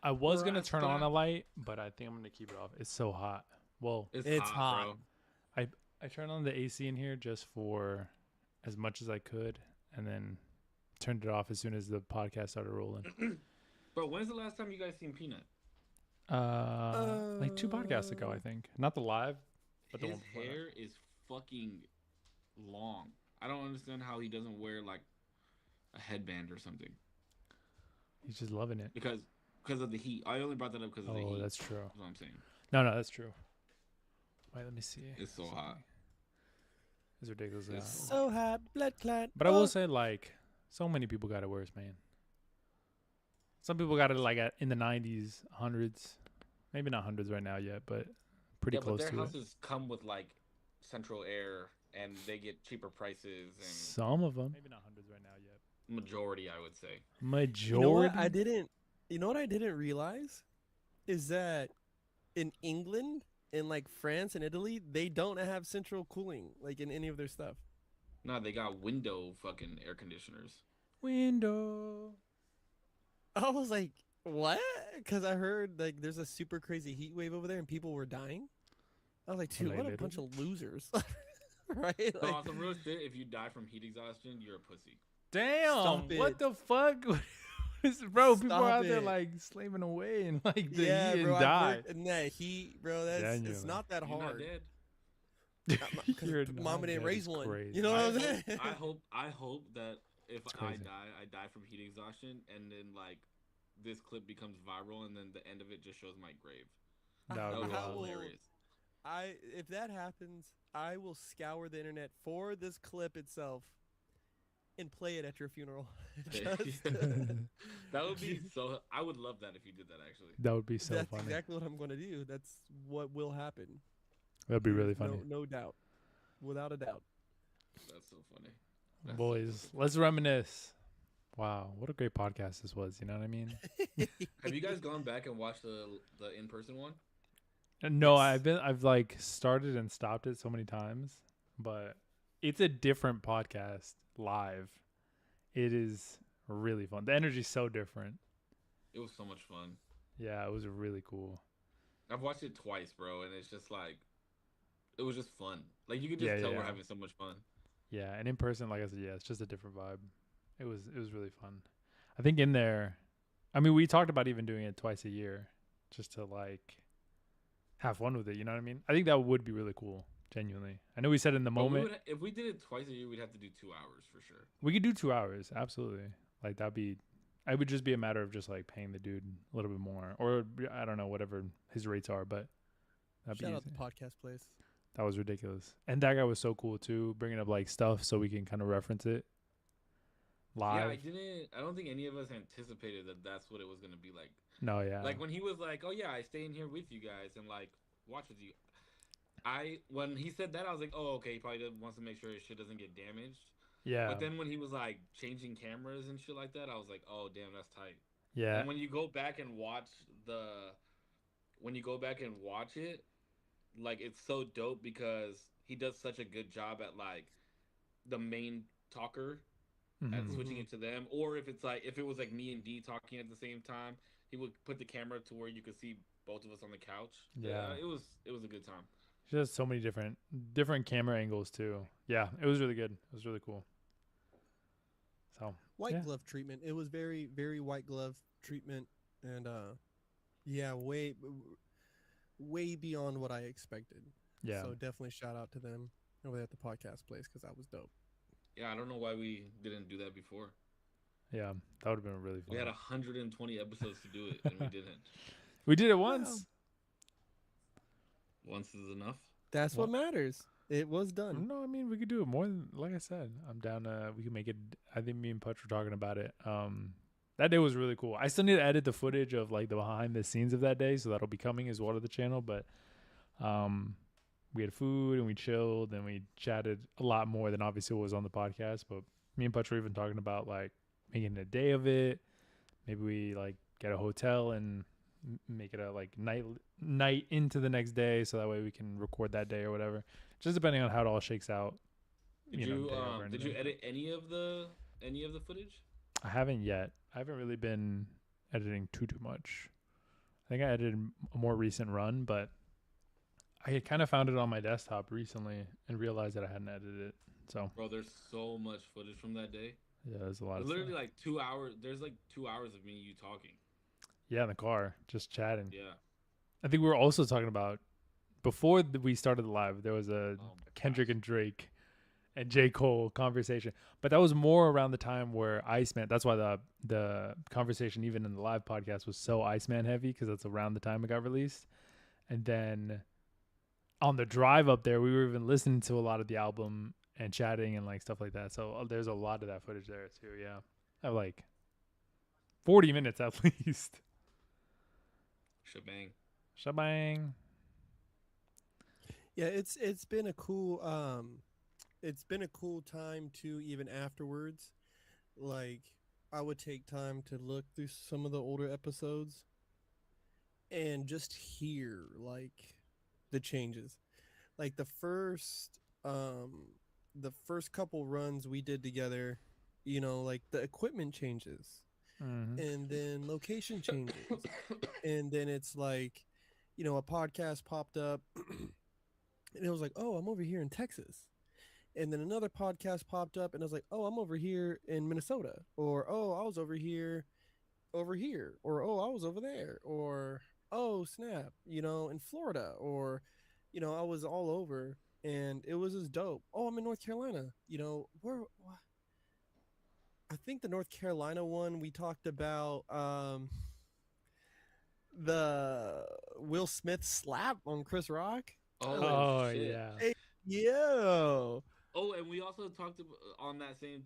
I was gonna turn on a light, but I think I'm gonna keep it off. It's so hot. Well, It's hot. bro. I turned on the AC in here just for as much as I could, and then turned it off as soon as the podcast started rolling. Bro, when's the last time you guys seen Peanut? Like 2 podcasts ago, I think. Not the live, but the His one before hair is fucking long. I don't understand how he doesn't wear like a headband or something. He's just loving it. Because of the heat. I only brought that up because of the heat. Oh, that's true. That's what I'm saying. No, that's true. Wait, let me see. It's so hot. It's ridiculous. It's So hot, blood clot. But I will say, like, so many people got it worse, man. Some people got it like in the 90s, hundreds, maybe not hundreds right now yet, but pretty close but to their it. houses come with like central air, and they get cheaper prices. And Some of them, maybe not hundreds right now yet. Majority, I would say. Majority. You know what I didn't? You know what I didn't realize is that in England, in like France and Italy, they don't have central cooling like in any of their stuff. No, they got window fucking air conditioners. Window. I was like, what? Because I heard like there's a super crazy heat wave over there and people were dying. I was like, dude, Like what a literally? bunch of losers, right? So Like, on some real shit, if you die from heat exhaustion, you're a pussy. Damn. Stop What it. the fuck? Bro, people are Stop out there it. like slaving away and like the yeah, heat bro, and die. in that heat, bro. That's it's Genuinely. not that You're not hard. dead. Because You're mama not didn't dead, raise it's one. crazy. You know what I'm saying? I hope that if It's I crazy. die from heat exhaustion, and then like this clip becomes viral, and then the end of it just shows my grave. That That would would be be How wild. will- hilarious. If that happens, I will scour the internet for this clip itself and play it at your funeral. Just- That would be so. I would love that if you did that. Actually, That would be so That's funny. exactly what I'm going to do. That's what will happen. That'd be really There's funny. No doubt. Without a doubt. that's so funny. That's so Boys, fucking let's reminisce. Wow, what a great podcast this was. You know what I mean? Have you guys gone back and watched the in person one? No, Yes. I've like started and stopped it so many times, but it's a different podcast live. It is really fun. The energy's so different. It was so much fun. Yeah, it was really cool. I've watched it twice, bro, and it's just like it was just fun. Like you could just Yeah, tell yeah. we're having so much fun. Yeah, and in person, like I said, yeah, it's just a different vibe. It was really fun. I think in there, I mean, we talked about even doing it twice a year, just to like have fun with it. You know what I mean? I think that would be really cool. Genuinely, I know we said in the But moment if we did it twice a year, we'd have to do 2 hours for sure. we could do 2 hours. Absolutely, like that'd be. It would just be a matter of just like paying the dude a little bit more, or I don't know, whatever his rates are, but that'd be Shout easy. out the podcast place. That was ridiculous, and that guy was so cool too, bringing up like stuff so we can kind of reference it live. Yeah, I don't think any of us anticipated that that's what it was gonna be like. No, yeah, Like when he was like, "Oh yeah, I stay in here with you guys and like watch with you." When he said that, I was like, "Oh, okay, he probably wants to make sure his shit doesn't get damaged." yeah, But then when he was like changing cameras and shit like that, I was like, "Oh damn, that's tight." yeah. And when you go back and watch it, like it's so dope because he does such a good job at like the main talker at Mhm. switching it to them, or if it was like me and D talking at the same time, he would put the camera to where you could see both of us on the couch. Yeah. it was a good time. She has so many different camera angles too. Yeah, it was really good. It was really cool. So White Yeah. glove treatment. It was very, very white glove treatment. And yeah, way beyond what I expected. yeah, So definitely shout out to them over there at the podcast place because that was dope. Yeah, I don't know why we didn't do that before. yeah, that would have been really fun. We had 120 episodes to do it, and we didn't. We did it once. Once is enough. That's what Well- matters. It was done. No, I mean we could do it more than like I said. I'm down. We can make it. I think me and Putch were talking about it. That day was really cool. I still need to edit the footage of like the behind the scenes of that day, so that'll be coming as well to the channel. But we had food and we chilled and we chatted a lot more than obviously what was on the podcast. But me and Putch were even talking about like making a day of it. Maybe we like get a hotel and make it a like night into the next day, so that way we can record that day or whatever. Just depending on how it all shakes out. Did know, you day over did you anything. edit any of the footage? I haven't yet. I haven't really been editing too much. I think I edited a more recent run, but I had kind of found it on my desktop recently and realized that I hadn't edited it. So Bro, there's so much footage from that day. yeah, there's a lot There's of stuff. literally like 2 hours. There's like 2 hours of me and you talking. Yeah, in the car, just chatting. Yeah. I think we were also talking about before we started the live. There was a Oh my Kendrick gosh. and Drake and J. Cole conversation, but that was more around the time where Iceman. That's why the conversation even in the live podcast was so Iceman heavy because that's around the time it got released. And then on the drive up there, we were even listening to a lot of the album and chatting and like stuff like that. So there's a lot of that footage there too. Yeah, I have like 40 minutes at least. Shebang. Shabang. Yeah, it's been a cool time too. Even afterwards, like I would take time to look through some of the older episodes and just hear like the changes. Like the first couple runs we did together, like the equipment changes Mm-hmm. and then location changes. And then it's like, a podcast popped up and it was like, "Oh, I'm over here in Texas." And then another podcast popped up and I was like, "Oh, I'm over here in Minnesota." Or, "Oh, I was over here." Or, "Oh, I was over there." Or, "Oh, snap, in Florida." Or, I was all over and it was just dope. "Oh, I'm in North Carolina." I think the North Carolina one we talked about the Will Smith slap on Chris Rock. I was like, Oh Oh shit. yeah. "Hey, yo." Oh, and we also talked about, on that same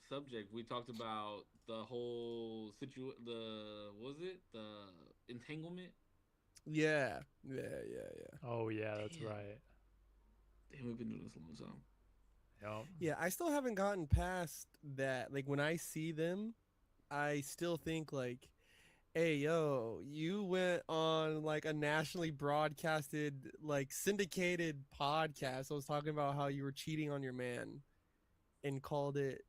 subject. We talked about the whole the what was it, the entanglement? Yeah. Yeah, yeah, yeah. Oh yeah, that's Damn, right. damn, we've been doing this a long time. Yep. Yeah, I still haven't gotten past that. Like when I see them, I still think like, "Hey, yo, you went on like a nationally broadcasted, like syndicated podcast. I was talking about how you were cheating on your man and called it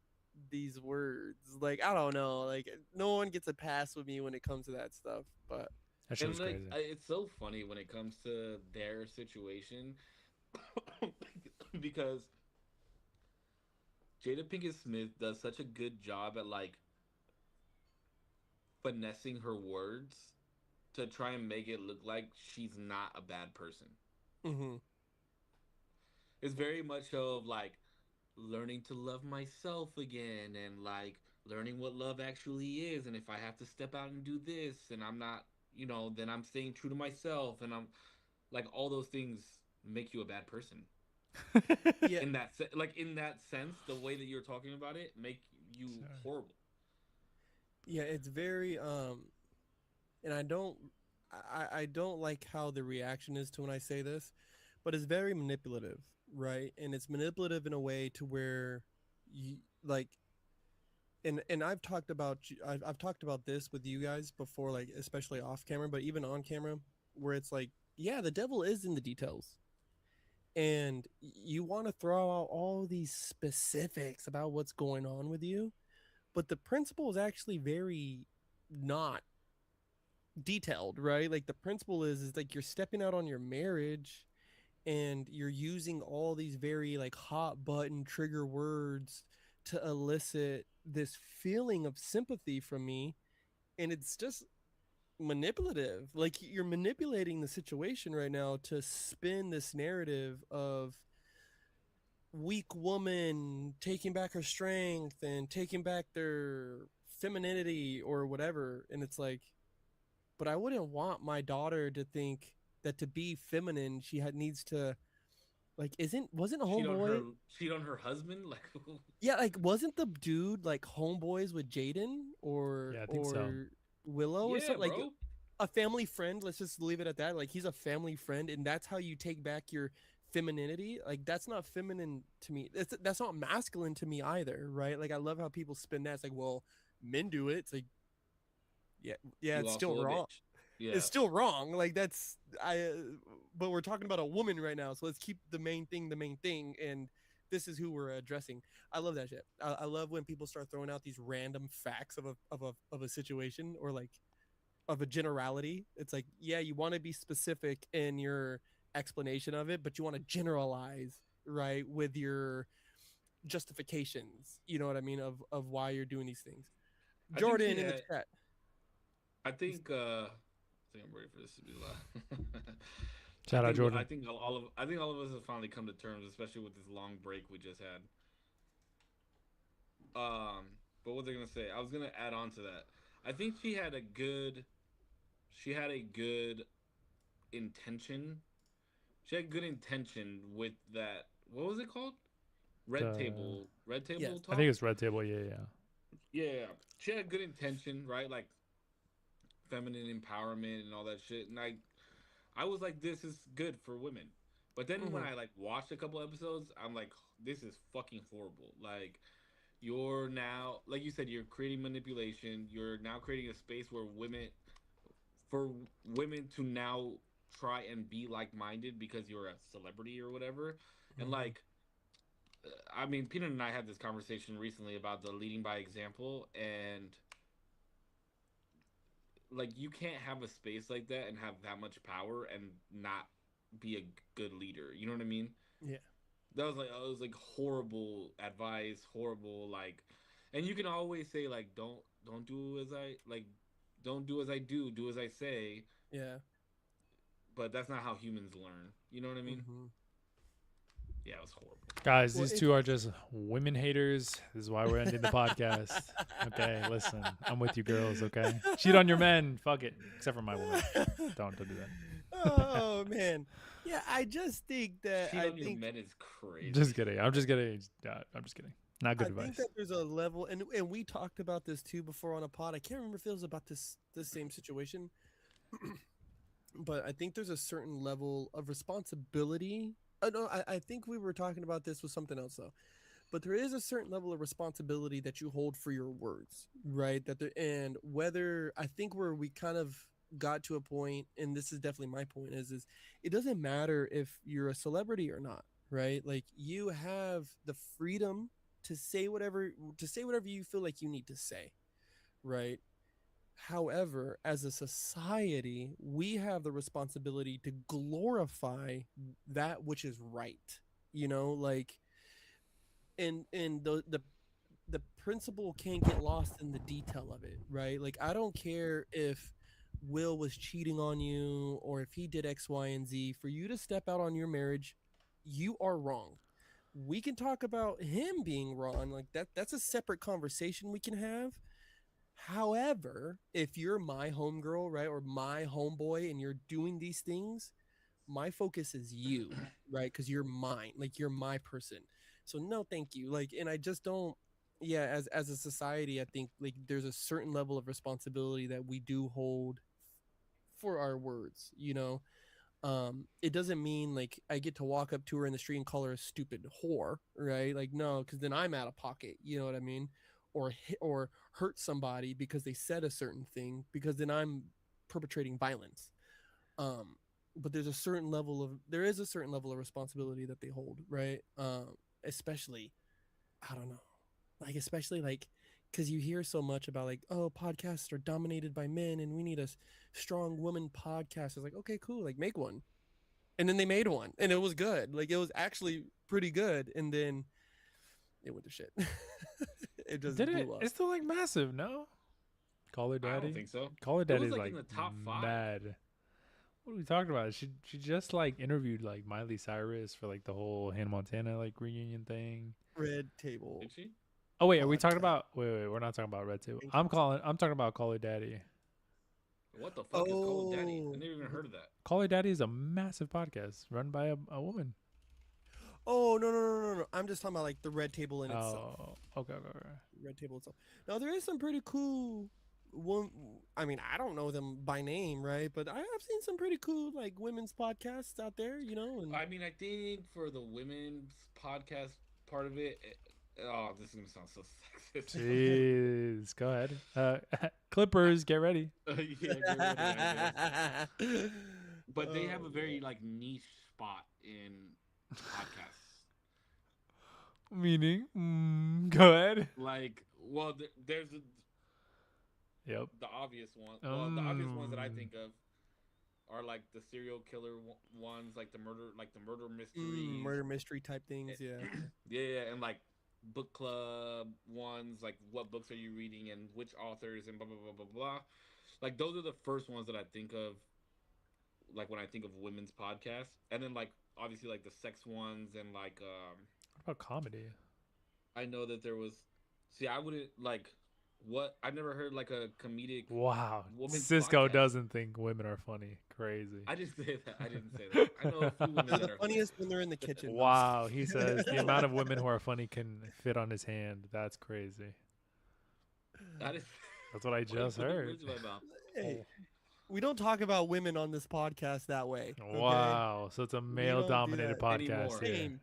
these words." Like, I don't know. Like, no one gets a pass with me when it comes to that stuff. But That shit And was like, crazy. it's so funny when it comes to their situation, because Jada Pinkett Smith does such a good job at like finessing her words to try and make it look like she's not a bad person. mm-hmm. It's very much of like learning to love myself again and like learning what love actually is, and if I have to step out and do this and I'm not, then I'm staying true to myself, and I'm like, all those things make you a bad person. Yeah, Like in that sense, the way that you're talking about it make you Sorry. horrible. yeah, it's very and I don't like how the reaction is to when I say this, but it's very manipulative, right? And it's manipulative in a way to where you like and I've talked about this with you guys before, like especially off camera, but even on camera, where it's like, yeah, the devil is in the details. And you want to throw out all these specifics about what's going on with you, but the principle is actually very not detailed, right? Like the principle is like you're stepping out on your marriage and you're using all these very like hot button trigger words to elicit this feeling of sympathy from me, and it's just manipulative. Like you're manipulating the situation right now to spin this narrative of weak woman taking back her strength and taking back their femininity or whatever, and it's like, but I wouldn't want my daughter to think that to be feminine she needs to, like, isn't wasn't a Cheat on her, homeboy. cheat on her husband, like Yeah, like wasn't the dude like homeboys with Jaden or Yeah, I think so. Willow or yeah, something, like bro. a family friend? Let's just leave it at that. Like he's a family friend, and that's how you take back your femininity. Like that's not feminine to me. That's not masculine to me either, right? Like I love how people spin that. It's like, well, men do it. It's like, yeah, yeah, You it's still also a wrong. bitch. Yeah. It's still wrong. Like that's but we're talking about a woman right now, so let's keep the main thing the main thing, and this is who we're addressing. I love that shit. I love when people start throwing out these random facts of a situation, or like of a generality. It's like, yeah, you want to be specific in your explanation of it, but you want to generalize, right, with your justifications. You know what I mean, of why you're doing these things. I think she Jordan in the had. chat. I think. I think I'm ready for this to be loud. Shout out Jordan. I think all of us have finally come to terms, especially with this long break we just had. But what they're gonna say, I was gonna add on to that. I think she had a good intention. She had good intention with that. What was it called? Red table Yes. I talk. think it's Red Table. Yeah, yeah. Yeah, she had good intention, right? Like feminine empowerment and all that shit. And I was like, this is good for women. But then when Mm-hmm. I like watched a couple episodes, I'm like, this is fucking horrible. Like, you're now, like you said, you're creating manipulation. You're now creating a space where for women to now try and be like minded because you're a celebrity or whatever. And Mm-hmm. like, I mean, Peanut and I had this conversation recently about the leading by example, and like you can't have a space like that and have that much power and not be a good leader. You know what I mean? Yeah. That was like horrible advice, horrible like, and you can always say like don't do as I like, don't do as I do, do as I say, Yeah. but that's not how humans learn. You know what I mean? Mm-hmm. Yeah, it was horrible. Guys, Well, these two are just women haters. This is why we're ending the podcast. Okay, listen, I'm with you girls. Okay, cheat on your men. Fuck it, except for my woman. Don't do that. Oh man, yeah. I just think that Cheat on your men is crazy. Just kidding. I'm just kidding. I'm just kidding. Not good I advice. think that there's a level, and we talked about this too before on a pod. I can't remember if it was about this same situation, but I think there's a certain level of responsibility. No, I think we were talking about this with something else though. But there is a certain level of responsibility that you hold for your words, right? That there, and whether I think where we kind of got to a point, and this is definitely my point, is it doesn't matter if you're a celebrity or not, right? Like you have the freedom to say whatever you feel like you need to say, right? However, as a society, we have the responsibility to glorify that which is right. Like and the principle can't get lost in the detail of it, right? Like I don't care if Will was cheating on you or if he did X, Y, and Z. For you to step out on your marriage, you are wrong. We can talk about him being wrong, like that's a separate conversation we can have. However, if you're my homegirl, right, or my homeboy, and you're doing these things, my focus is you, right? Because you're mine, like you're my person. So no, thank you. Like, and I just don't. Yeah, as a society, I think like there's a certain level of responsibility that we do hold for our words. It doesn't mean like I get to walk up to her in the street and call her a stupid whore, right? Like no, because then I'm out of pocket. You know what I mean? Or hurt somebody because they said a certain thing, because then I'm perpetrating violence. Um, but there is a certain level of responsibility that they hold, right? Especially, I don't know, like especially like because you hear so much about like, oh, podcasts are dominated by men and we need a strong woman podcast. It's like, okay, cool, like make one. And then they made one and it was good. Like it was actually pretty good. And then it went to shit. It just Did it? blew up. It's still like massive, no? Call her I don't daddy. think so. Call her It was daddy's like like in the top 5. mad. What are we talking about? She just like interviewed like Miley Cyrus for like the whole Hannah Montana like reunion thing. Red Table. Did she? Oh wait, are we talking Podcast. about? Wait. We're not talking about Red Table. Thank I'm talking about Call Her Daddy. What the fuck is Call of Daddy? I Oh, never even heard of that. Call Her Daddy is a massive podcast run by a woman. oh no. I'm just talking about like the Red Table in itself. Oh, okay. Red Table itself. Now there is some pretty cool one. I mean, I don't know them by name, right? But I have seen some pretty cool like women's podcasts out there, and I mean, I think for the women's podcast part of it, oh, this is gonna sound so sexist. Jeez, go ahead. Clippers, get ready. Yeah, get ready, I guess. But they have a very like niche spot in podcasts. Meaning, go ahead. Like, well, there's Yep. the obvious one. Well, the obvious ones that I think of are like the serial killer ones, like the murder mysteries, Murder mystery type things. Yeah. yeah, and like book club ones, like what books are you reading and which authors and blah blah blah blah blah. Like those are the first ones that I think of, like when I think of women's podcasts, and then like obviously like the sex ones and like What about comedy? I know that there was. See, I wouldn't like what I never heard like a comedic Wow. woman's Cisco podcast. doesn't think women are funny. Crazy. I didn't say that. I didn't say that. I know a few women They're that the are. funniest when they're in the kitchen. No, I'm just Wow. He says the amount of women who are funny can fit on his hand. That's crazy. That is. That's what I Why you just putting heard. words in my mouth? Hey, we don't talk about women on this podcast that way. Okay? Wow. So it's a We male don't do dominated that podcast anymore. here. Same.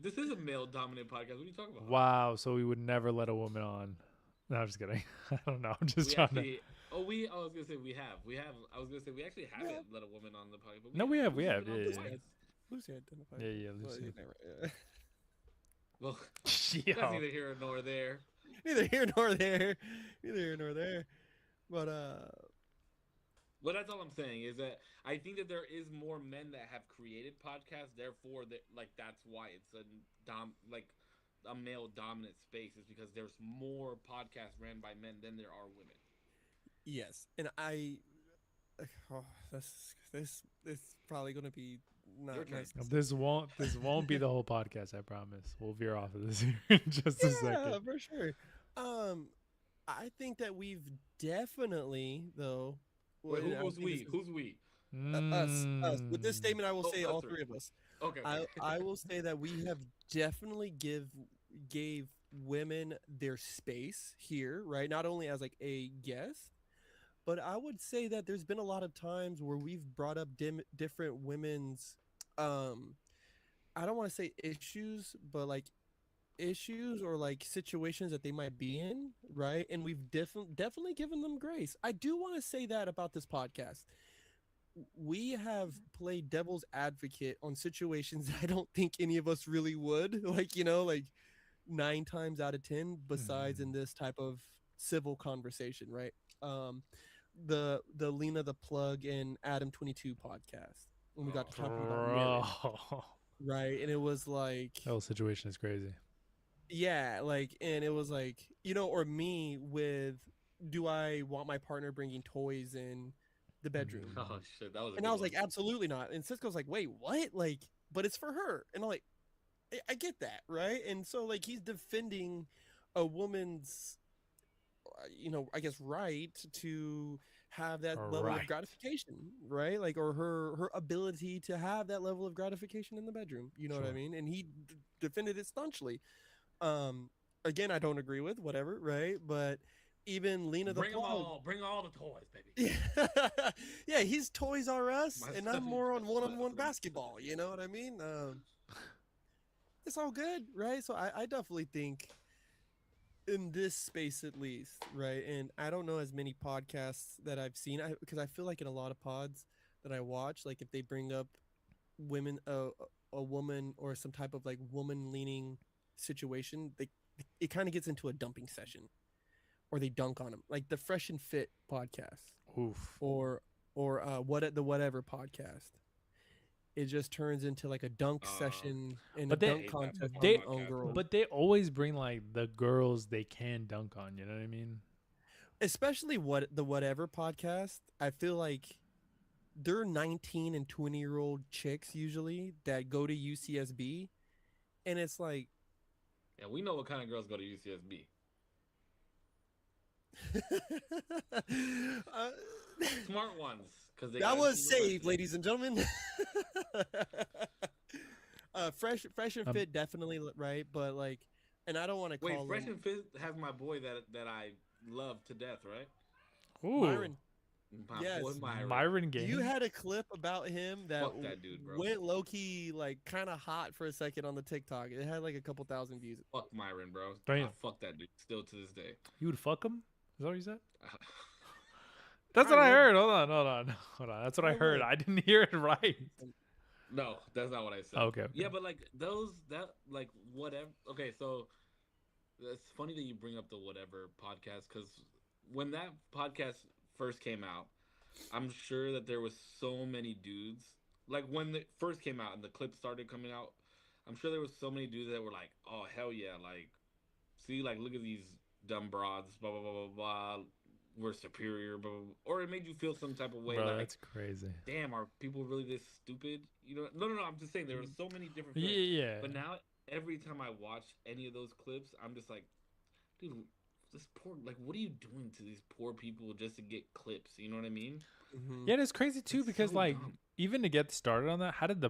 This is a male dominant podcast. What are you talking about? Wow. So we would never let a woman on. No, I'm just kidding. I don't know. I'm just We trying actually. Oh, I was gonna say we have. I was gonna say we actually haven't let a woman on the podcast. But No, we have. We have. Lucy's been on Yeah, twice. Lucy identified. yeah. Yeah, Well, Lucy. Well, Yo. that's neither here nor there. Neither here nor there. Neither here nor there. But Well, that's all I'm saying is that I think that there is more men that have created podcasts. Therefore, that like that's why it's a male dominant space is because there's more podcasts ran by men than there are women. yes, and this probably gonna be Your not turn. nice. This won't be the whole podcast. I promise. We'll veer off of this here in just a Yeah, second. for sure. I think that we've definitely though. Wait, and I who's think we? this is- Who's we? Us. With this statement, I will Oh, say us all three. three of us. Okay. I will say that we have definitely gave women their space here, right? Not only as like a guest, but I would say that there's been a lot of times where we've brought up different women's I don't want to say issues, but like issues or like situations that they might be in, right? And we've definitely given them grace. I do want to say that about this podcast. We have played devil's advocate on situations that I don't think any of us really would. Like, like 9 times out of 10, besides in this type of civil conversation, right? The Lena the Plug and Adam 22 podcast when we got to talking about marriage, Bro. right? And it was like That whole situation is crazy. yeah, like, and it was like, or me with, do I want my partner bringing toys in the bedroom? Oh shit, that was. And I was like, absolutely not. And Cisco's like, wait, what? Like, but it's for her. And I'm like, I get that, right? And so like he's defending a woman's, I guess right to have that level Right. of gratification, right? Like, or her ability to have that level of gratification in the bedroom. You know what I Sure. mean? And he defended it staunchly. Again, I don't agree with whatever, right? But even Lena the bring them Plug, all. Bring all the toys, baby. yeah, yeah, he's Toys R Us, My and stuff I'm is more on just one-on-one left. basketball. You know what I mean? It's all good, right? So I definitely think in this space at least, right? And I don't know as many podcasts that I've seen because I feel like in a lot of pods that I watch, like if they bring up women, a woman or some type of like woman-leaning situation, it kind of gets into a dumping session, or they dunk on them, like the Fresh and Fit podcast, Oof. or the whatever podcast. It just turns into like a dunk session and But a they- dunk hate that contest podcast. on their own girl. But they always bring like the girls they can dunk on. You know what I mean? Especially the whatever podcast, I feel like they're 19 and 20-year-old chicks usually that go to UCSB, and it's like Yeah, we know what kind of girls go to UCSB. Smart ones, because they that got was university. saved, ladies and gentlemen. Fresh and Fit definitely right, but like, and I don't want to Wait, call Fresh him and Fit has my boy that I love to death, right? Ooh. Myron. My Yes. boy Myron. Myron Game. You had a clip about him that, Fuck that dude, bro. went low key like kind of hot for a second on the TikTok. It had like a couple thousand views. Fuck Myron, bro. Damn. I fuck that dude still to this day. You would fuck him? Is that what you said? That's what I I would. heard. Hold on. That's what I I heard. would. I didn't hear it right. No, that's not what I said. Okay. Yeah, but like those that like whatever. Okay, so It's funny that you bring up the whatever podcast because when that podcast first came out, I'm sure that there was so many dudes. Like when it first came out and the clips started coming out, I'm sure there was so many dudes that were like, "Oh hell yeah!" Like, see, like look at these dumb broads, blah blah blah blah blah. We're superior, blah, blah, blah. Or it made you feel some type of way, Bro, like, that's crazy. damn, are people really this stupid? You know? No, no, no. I'm just saying there were Mhm. so many different Yeah, feelings. yeah. But now, every time I watch any of those clips, I'm just like, dude, this poor, like, what are you doing to these poor people just to get clips? You know what I mean? Mhm. Yeah, and it's crazy too It's because so like dumb. even to get started on that, how did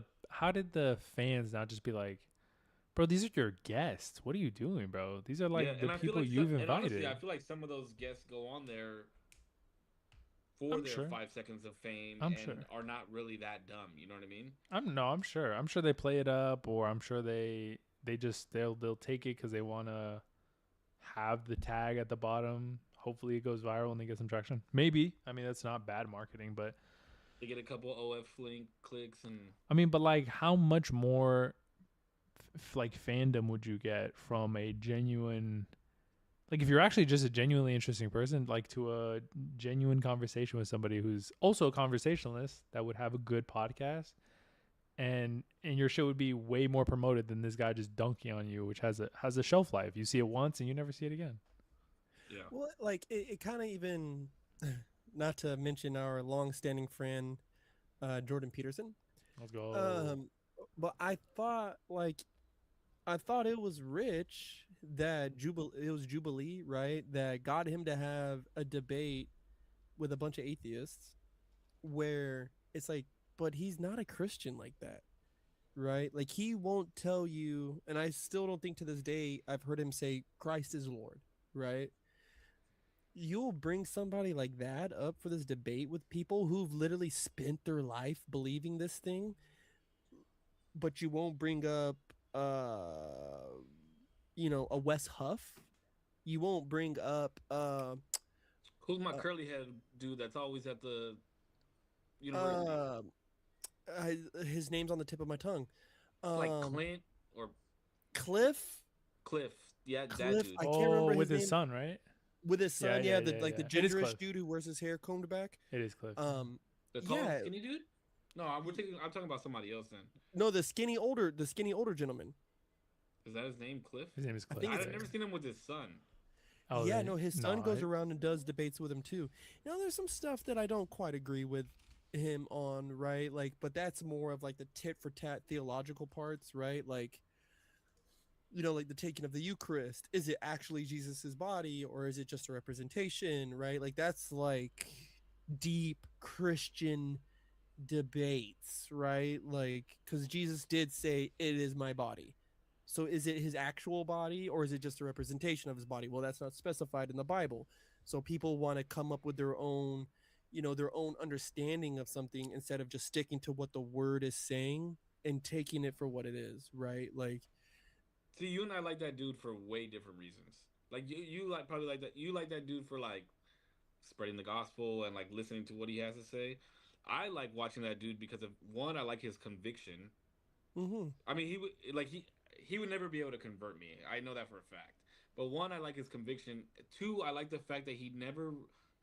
the fans not just be like, bro, these are your guests. What are you doing, bro? These are Yeah, like the and I feel people like you've and honestly, I invited. feel like some of those guests go on there for I'm their sure. 5 seconds of fame I'm and sure. are not really that dumb. You know what I mean? I'm no, I'm sure. I'm sure they play it up, or I'm sure they just they'll take it because they want to have the tag at the bottom. Hopefully, it goes viral and they get some traction. Maybe. I mean, that's not bad marketing, but They get a couple OF link clicks and I mean, but like, how much more like fandom would you get from a genuine, like if you're actually just a genuinely interesting person, like to a genuine conversation with somebody who's also a conversationalist that would have a good podcast, and your show would be way more promoted than this guy just dunking on you, which has a shelf life. You see it once and you never see it again. yeah. Well, like it kind of even, not to mention our long-standing friend Jordan Peterson. Let's go. Um, but I thought it was rich that it was Jubilee, right? That got him to have a debate with a bunch of atheists, where it's like, but he's not a Christian like that, right? Like he won't tell you, and I still don't think to this day I've heard him say Christ is Lord, right? You'll bring somebody like that up for this debate with people who've literally spent their life believing this thing, but you won't bring up a Wes Huff. You won't bring up Who's my uh, curly head dude that's always at the university? uh, his name's on the tip of my tongue. It's like Um, Clint or Cliff. Cliff. Yeah, that Cliff. dude. I can't Oh, remember with his his name. son, right? With his Yeah, son, yeah, yeah, the yeah, like the yeah. It is gingerish Cliff. dude who wears his hair combed back. It is Cliff. Um, The tall, yeah, skinny dude? No, I'm talking about somebody else then. no, the skinny older gentleman. Is that his name, Cliff? His name is I Cliff. think it's I've never seen him with his son. Oh, Yeah, no, his son no. goes around and does debates with him too. There's some stuff that I don't quite agree with him on, right? Like, but that's more of like the tit for tat theological parts, right? Like, like the taking of the Eucharist. Is it actually Jesus's body or is it just a representation, right? Like that's like deep Christian debates, right? Like, because Jesus did say, "It is my body." So is it his actual body or is it just a representation of his body? Well, that's not specified in the Bible. So people want to come up with their own understanding of something instead of just sticking to what the word is saying and taking it for what it is, right? Like, See, you and I like that dude for way different reasons. Like you like probably like that. You like that dude for like spreading the gospel and like listening to what he has to say. I like watching that dude because of one, I like his conviction. mm-hmm. I mean, he would never be able to convert me. I know that for a fact. But one, I like his conviction. Two, I like the fact that he never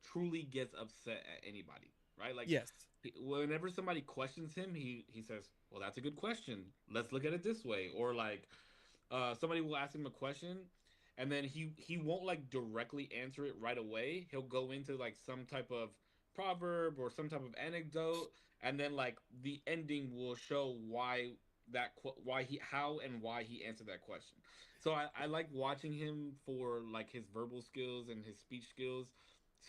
truly gets upset at anybody. Right? Like Yes. whenever somebody questions him, he says, "Well, that's a good question. Let's look at it this way." Or like somebody will ask him a question, and then he won't like directly answer it right away. He'll go into like some type of proverb or some type of anecdote, and then like the ending will show why he how and why he answered that question. So I like watching him for like his verbal skills and his speech skills.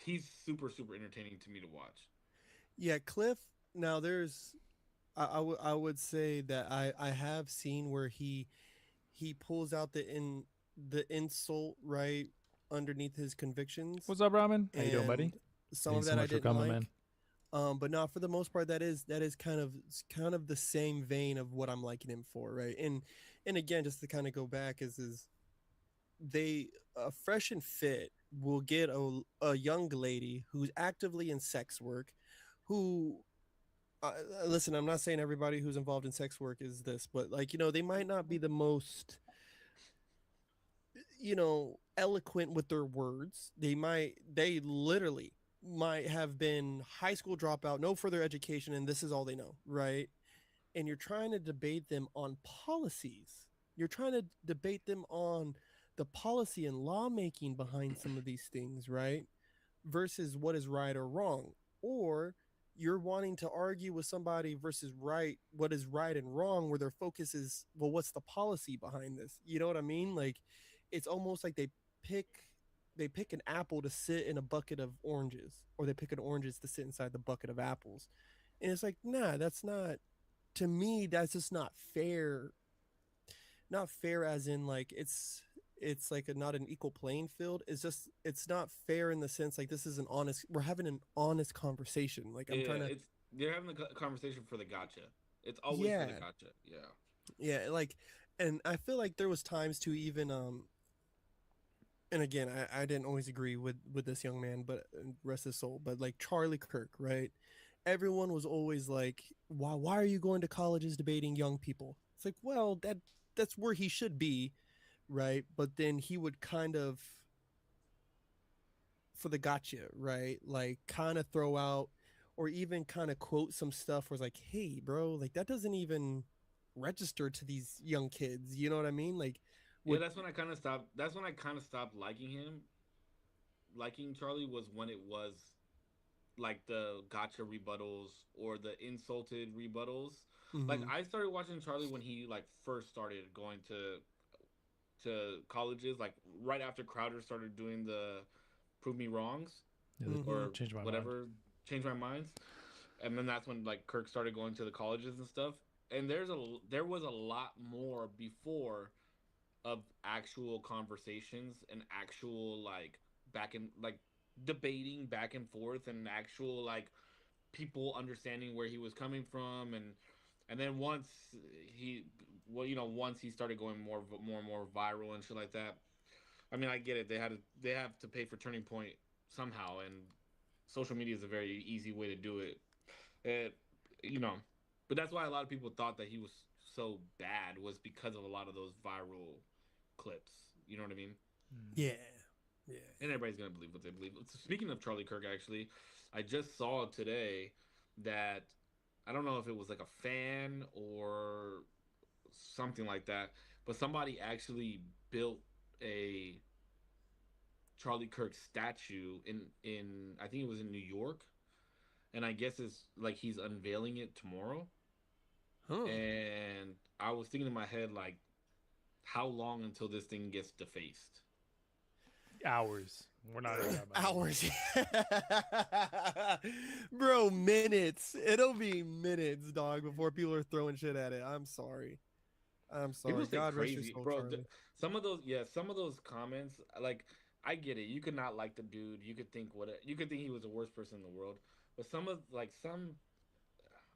He's super entertaining to me to watch. Yeah, Cliff. Now there's, I would say that I have seen where he pulls out the insult right underneath his convictions, What's up, Ramen? How you doing, buddy? and some Thank you of so that I much for didn't coming, man. like. But not for the most part. That is kind of the same vein of what I'm liking him for, right? And again, just to kind of go back, is they fresh and fit will get a young lady who's actively in sex work, who listen, I'm not saying everybody who's involved in sex work is this, but like they might not be the most eloquent with their words. They literally might have been high school dropout, no further education, and this is all they know, right? And you're trying to debate them on policies. You're trying to debate them on the policy and lawmaking behind some of these things, right? Versus what is right or wrong. Or you're wanting to argue with somebody versus what is right and wrong, where their focus is, well, what's the policy behind this? You know what I mean? Like, it's almost like pick they pick an apple to sit in a bucket of oranges, or they pick an oranges to sit inside the bucket of apples. And it's like, nah, that's not, to me, that's just not fair. Not fair as in, like, it's like not an equal playing field. It's just, it's not fair in the sense, like, this is an honest, we're having an honest conversation. Like, I'm Yeah, trying to, it's they're having the conversation for the gotcha. It's always for yeah, the gotcha. Yeah. yeah, like, and I feel like there was times to even and again, I didn't always agree with this young man, but rest his soul. But like Charlie Kirk, right? Everyone was always like, why are you going to colleges debating young people? It's like, well, that's where he should be, right? But then he would kind of, for the gotcha, right? Like, kind of throw out, or even kind of quote some stuff where it's like, hey, bro, like, that doesn't even register to these young kids. You know what I mean? Like, Yeah, what? that's when I kind of stopped. That's when I kind of stopped liking him. Liking Charlie was when it was like the gotcha rebuttals or the insulted rebuttals. Like Mm-hmm. I started watching Charlie when he like first started going to colleges, like right after Crowder started doing the prove me wrongs Yeah, Mm-hmm. or change my mind. whatever, change my minds. And then that's when like Kirk started going to the colleges and stuff. And there was a lot more before of actual conversations and actual like back and like debating back and forth and actual like people understanding where he was coming from. And then once he well you know once he started going more and more viral and shit like that. I mean, I get it, they have to pay for Turning Point somehow, and social media is a very easy way to do it. it you know but that's why a lot of people thought that he was so bad, was because of a lot of those viral clips. You know what I mean? Mm. Yeah. Yeah. And everybody's gonna believe what they believe. Speaking of Charlie Kirk, actually, I just saw today that I don't know if it was like a fan or something like that, but somebody actually built a Charlie Kirk statue in I think it was in New York, and I guess it's like he's unveiling it tomorrow. Huh. And I was thinking in my head like, how long until this thing gets defaced? Hours. We're not even talking about Hours. Bro, minutes. It'll be minutes, dog, before people are throwing shit at it. I'm sorry. I'm People sorry. say God rest your crazy, soul, bro. Charlie. Some of those comments, like I get it. You could not like the dude. You could think he was the worst person in the world. But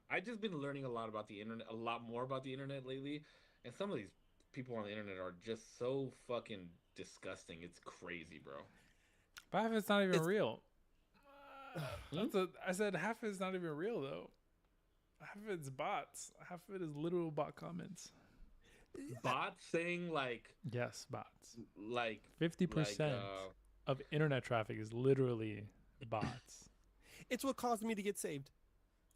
I just been learning a lot about the internet, a lot more about the internet lately, and some of these people on the internet are just so fucking disgusting. It's crazy, bro. but half of it's not even It's real. Hmm? I said half of it's not even real though. Half of it's bots. Half of it is literal bot comments. Bots saying Yes, bots. like Fifty like percent of internet traffic is literally bots. it's what caused me to get saved.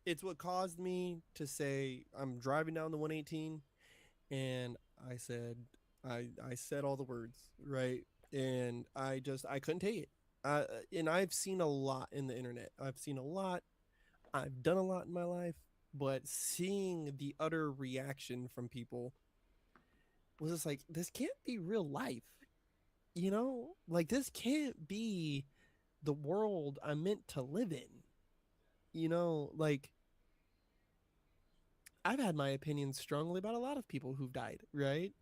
It's what caused me to say, I'm driving down the 118, and I said, I said all the words, right? And I couldn't take it. And I've seen a lot in the internet. I've seen a lot. I've done a lot in my life, but seeing the utter reaction from people was just like, this can't be real life. Like, this can't be the world I'm meant to live in. Like, I've had my opinions strongly about a lot of people who've died, right?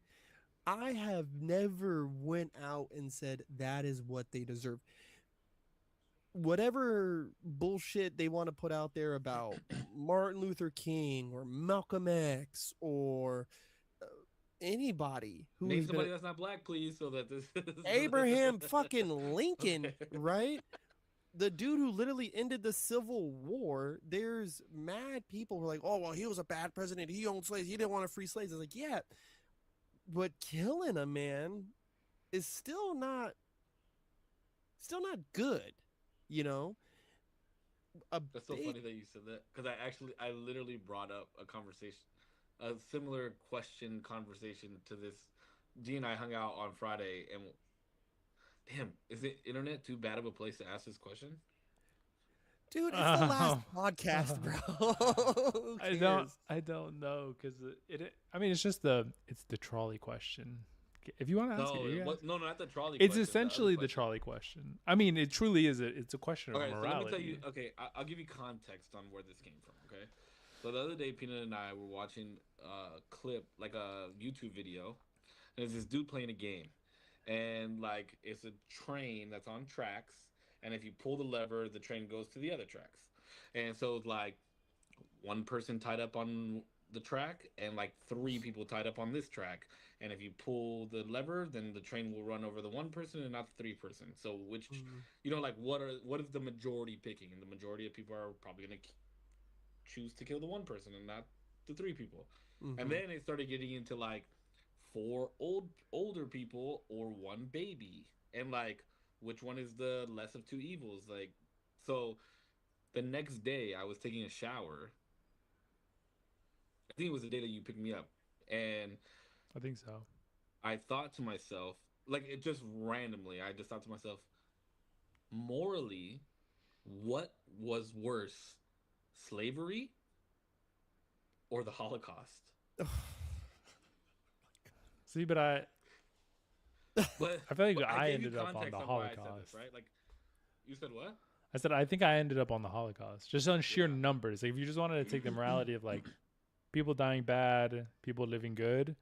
I have never went out and said that is what they deserve. Whatever bullshit they want to put out there about Martin Luther King or Malcolm X or uh, anybody who name has been somebody that's not black, please, so that this Abraham fucking Lincoln, okay. right? The dude who literally ended the Civil War. There's mad people who are like, oh, well, he was a bad president. He owned slaves. He didn't want to free slaves. It's like, yeah, but killing a man is still not good. You know, a That's so big funny that you said that because I literally brought up a conversation, a similar question conversation to this. G and I hung out on Friday, and damn, is the internet too bad of a place to ask this question? dude. It's the last Oh. podcast, bro. Who cares? I don't know because I mean, it's the trolley question. If you want to ask it, No, you ask. what? No, not the trolley It's question. The other essentially the question. trolley question. I mean, it truly is. It's a question of Okay, so let me tell you. morality. Okay, I'll give you context on where this came from. Okay, so the other day, Peanut and I were watching a clip, like a YouTube video, and there's this dude playing a game, and like it's a train that's on tracks, and if you pull the lever, the train goes to the other tracks, and so it's like one person tied up on the track and like three people tied up on this track, and if you pull the lever then the train will run over the one person and not the three person. So which, Mm, like what is the majority picking, and the majority of people are probably going to choose to kill the one person and not the three people. And mm-hmm. then it started getting into like four older people or one baby, and like which one is the less of two evils, like. So the next day I was taking a shower. I think it was the day that you picked me up, and I think so. I thought to myself, like it just randomly, I just thought to myself, morally, what was worse, slavery or the Holocaust? See, but But I feel like I I gave you ended up on context the on why I said this, Holocaust. right? Like you said, what? I said I think I ended up on the Holocaust just on sheer Yeah. numbers. Like if you just wanted to take the morality of like people dying bad, people living good,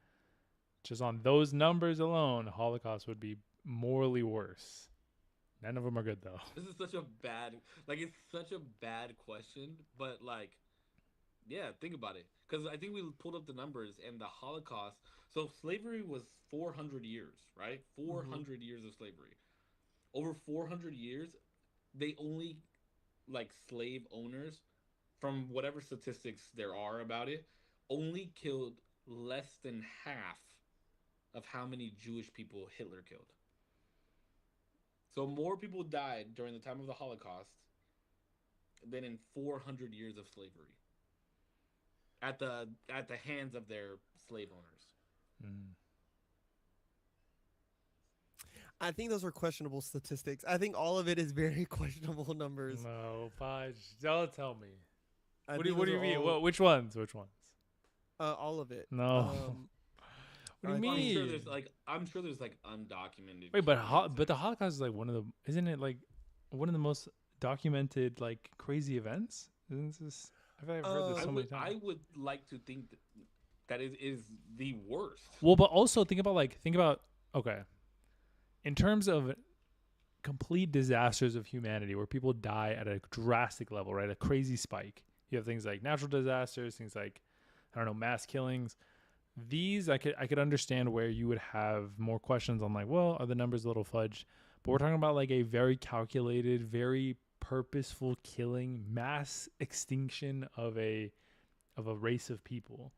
just on those numbers alone, Holocaust would be morally worse. None of them are good though. This is such a bad, like it's such a bad question, but like, yeah, think about it. Because I think we pulled up the numbers, and the Holocaust. So slavery was 400 years, right? Mm-hmm. 400 years of slavery. Over 400 years, they only, like, slave owners, from whatever statistics there are about it, only killed less than half of how many Jewish people Hitler killed. So more people died during the time of the Holocaust than in 400 years of slavery at the hands of their slave owners. Mm. I think those are questionable statistics. I think all of it is very questionable numbers. No, Podge, don't tell me. I What do you think What those do you are mean? all Well, which ones? Which ones? all of it. No. What do you I I'm think sure mean? there's like I'm sure there's like undocumented Wait, killings but and the Holocaust is like one of the isn't it like one of the most documented like crazy events? Isn't this? I feel like I've heard this uh, so many times. I would like to think that it is the worst. Well, but also think about okay, in terms of complete disasters of humanity where people die at a drastic level, right? A crazy spike. You have things like natural disasters, things like I don't know, mass killings. These I could understand where you would have more questions on like, well, are the numbers a little fudged? But we're talking about like a very calculated, very purposeful killing, mass extinction of a race of people.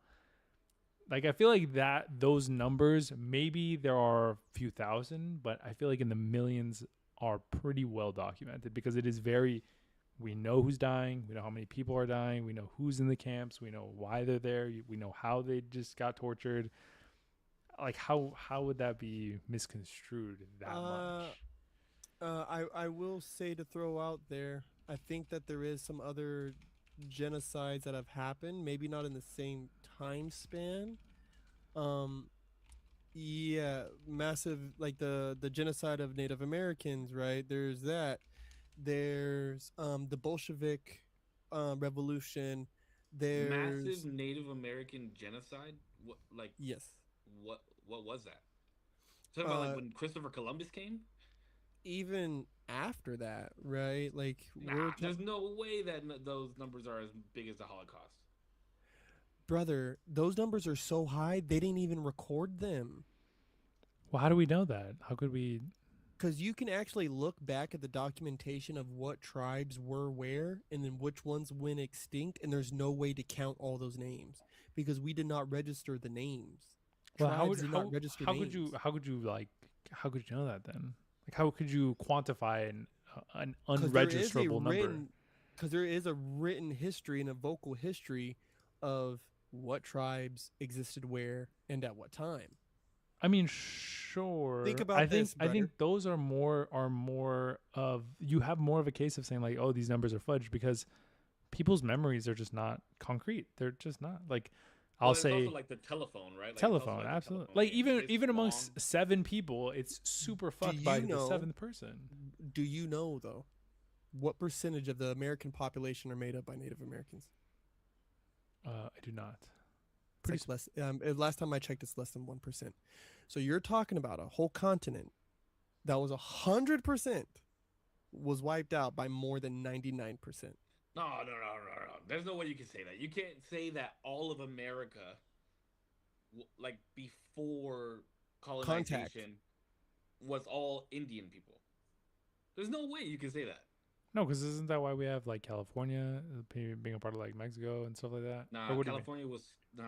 Like I feel like that those numbers, maybe there are a few thousand, but I feel like in the millions are pretty well documented because it is very we know who's dying, we know how many people are dying, we know who's in the camps, we know why they're there, we know how they just got tortured. Like how would that be misconstrued that uh, much? I will say to throw out there. I think that there is some other genocides that have happened. Maybe not in the same time span. Um, yeah, massive like the genocide of Native Americans. Right. There's that. There's the Bolshevik revolution. Massive There's Native American genocide. What like yes. what was that? Talking about like Uh, when Christopher Columbus came? even after that, right? Like Nah, there's no way that those numbers are as big as the Holocaust. brother, those numbers are so high they didn't even record them. Well, how do we know that? How could we Because you can actually look back at the documentation of what tribes were where and then which ones went extinct, and there's no way to count all those names because we did not register the names. well Tribes did not register how names. could you like How could you know that then? Like, how could you quantify an Because there is a unregisterable number? written, because there is a written history and a vocal history of what tribes existed where and at what time. I mean, Think sure. I about think this, I think brother. those are more of, you have more of a case of saying like, oh, these numbers are fudged because people's memories are just not concrete. They're just not like, I'll Well, it's also say like the telephone, right? Like it's also telephone, like the absolutely. telephone Like game. even It's even long. amongst seven people, it's super Do fucked by you the know? seventh person. Do you know though what percentage of the American population are made up by Native Americans? I do not. It's Pretty like less. Last time I checked, it's less than 1%. So you're talking about a whole continent that was 100% was wiped out by more than 99%. No, no, no, no, no. There's no way you can say that. You can't say that all of America, like before Contact. colonization, was all Indian people. There's no way you can say that. no, because isn't that why we have like California being a part of like Mexico and stuff like that? Or Nah, what do you mean? California was no.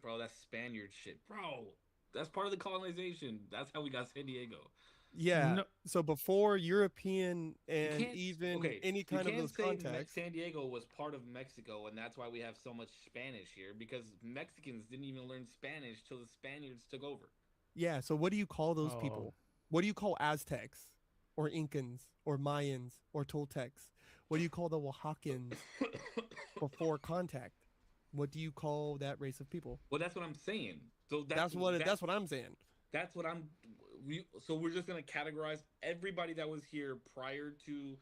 Bro. That's Spaniard shit, bro. That's part of the colonization. That's how we got San Diego. Yeah. No, So before European You and can't. even Okay, any you kind of can't those say contacts. San Diego was part of Mexico, and that's why we have so much Spanish here because Mexicans didn't even learn Spanish till the Spaniards took over. Yeah. So what do you call those oh, people? What do you call Aztecs or Incans or Mayans or Toltecs? What do you call the Oaxacans before contact? What do you call that race of people? Well, that's what I'm saying. So That's what that's that's what I'm saying. that's what I'm. So we're just gonna categorize everybody that was here prior to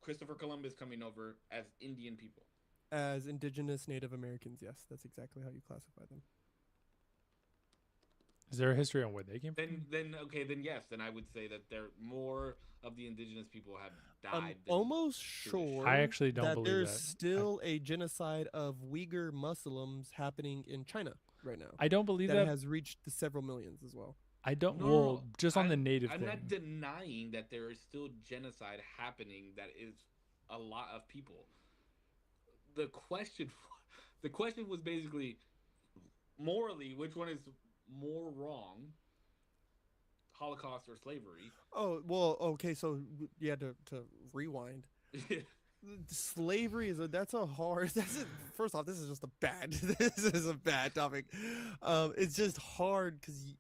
Christopher Columbus coming over as Indian people. As indigenous Native Americans, yes, that's exactly how you classify them. is there a history on where they came from? Then okay, then yes, then I would say that there more of the indigenous people have died than Almost Jewish. I sure actually don't that believe there's that. I, still a genocide of Uyghur Muslims happening in China right now I don't believe that that. has reached the several millions as well. I don't. No, no, Well, no. just on the native I'm not thing. denying that there is still genocide happening. That is a lot of people. The question, the question was basically morally, which one is more wrong, Holocaust or slavery? Oh well, okay. So yeah, to rewind, slavery is that's a hard. First off, this is just a bad. This is a bad topic. It's just hard because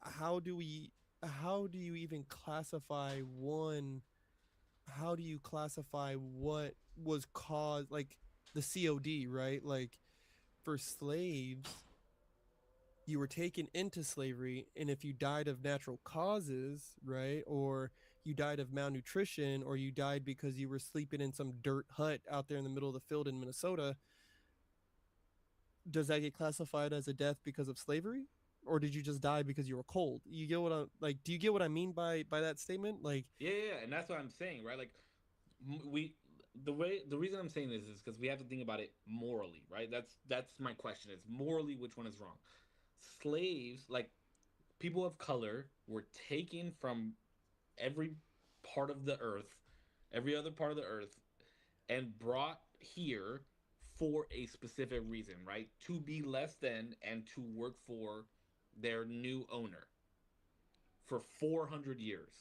how do we? How do you even classify one? How do you classify what was caused? Like the COD, right? Like for slaves, you were taken into slavery, and if you died of natural causes, right, or you died of malnutrition, or you died because you were sleeping in some dirt hut out there in the middle of the field in Minnesota, does that get classified as a death because of slavery, or did you just die because you were cold? You get what I like? Do you get what I mean by that statement? Like, Yeah, and that's what I'm saying, right? Like we the reason I'm saying this is because we have to think about it morally, right? That's my question. Is morally which one is wrong? Slaves, like people of color, were taken from every part of the earth, every other part of the earth, and brought here for a specific reason, right? To be less than and to work for their new owner for 400 years,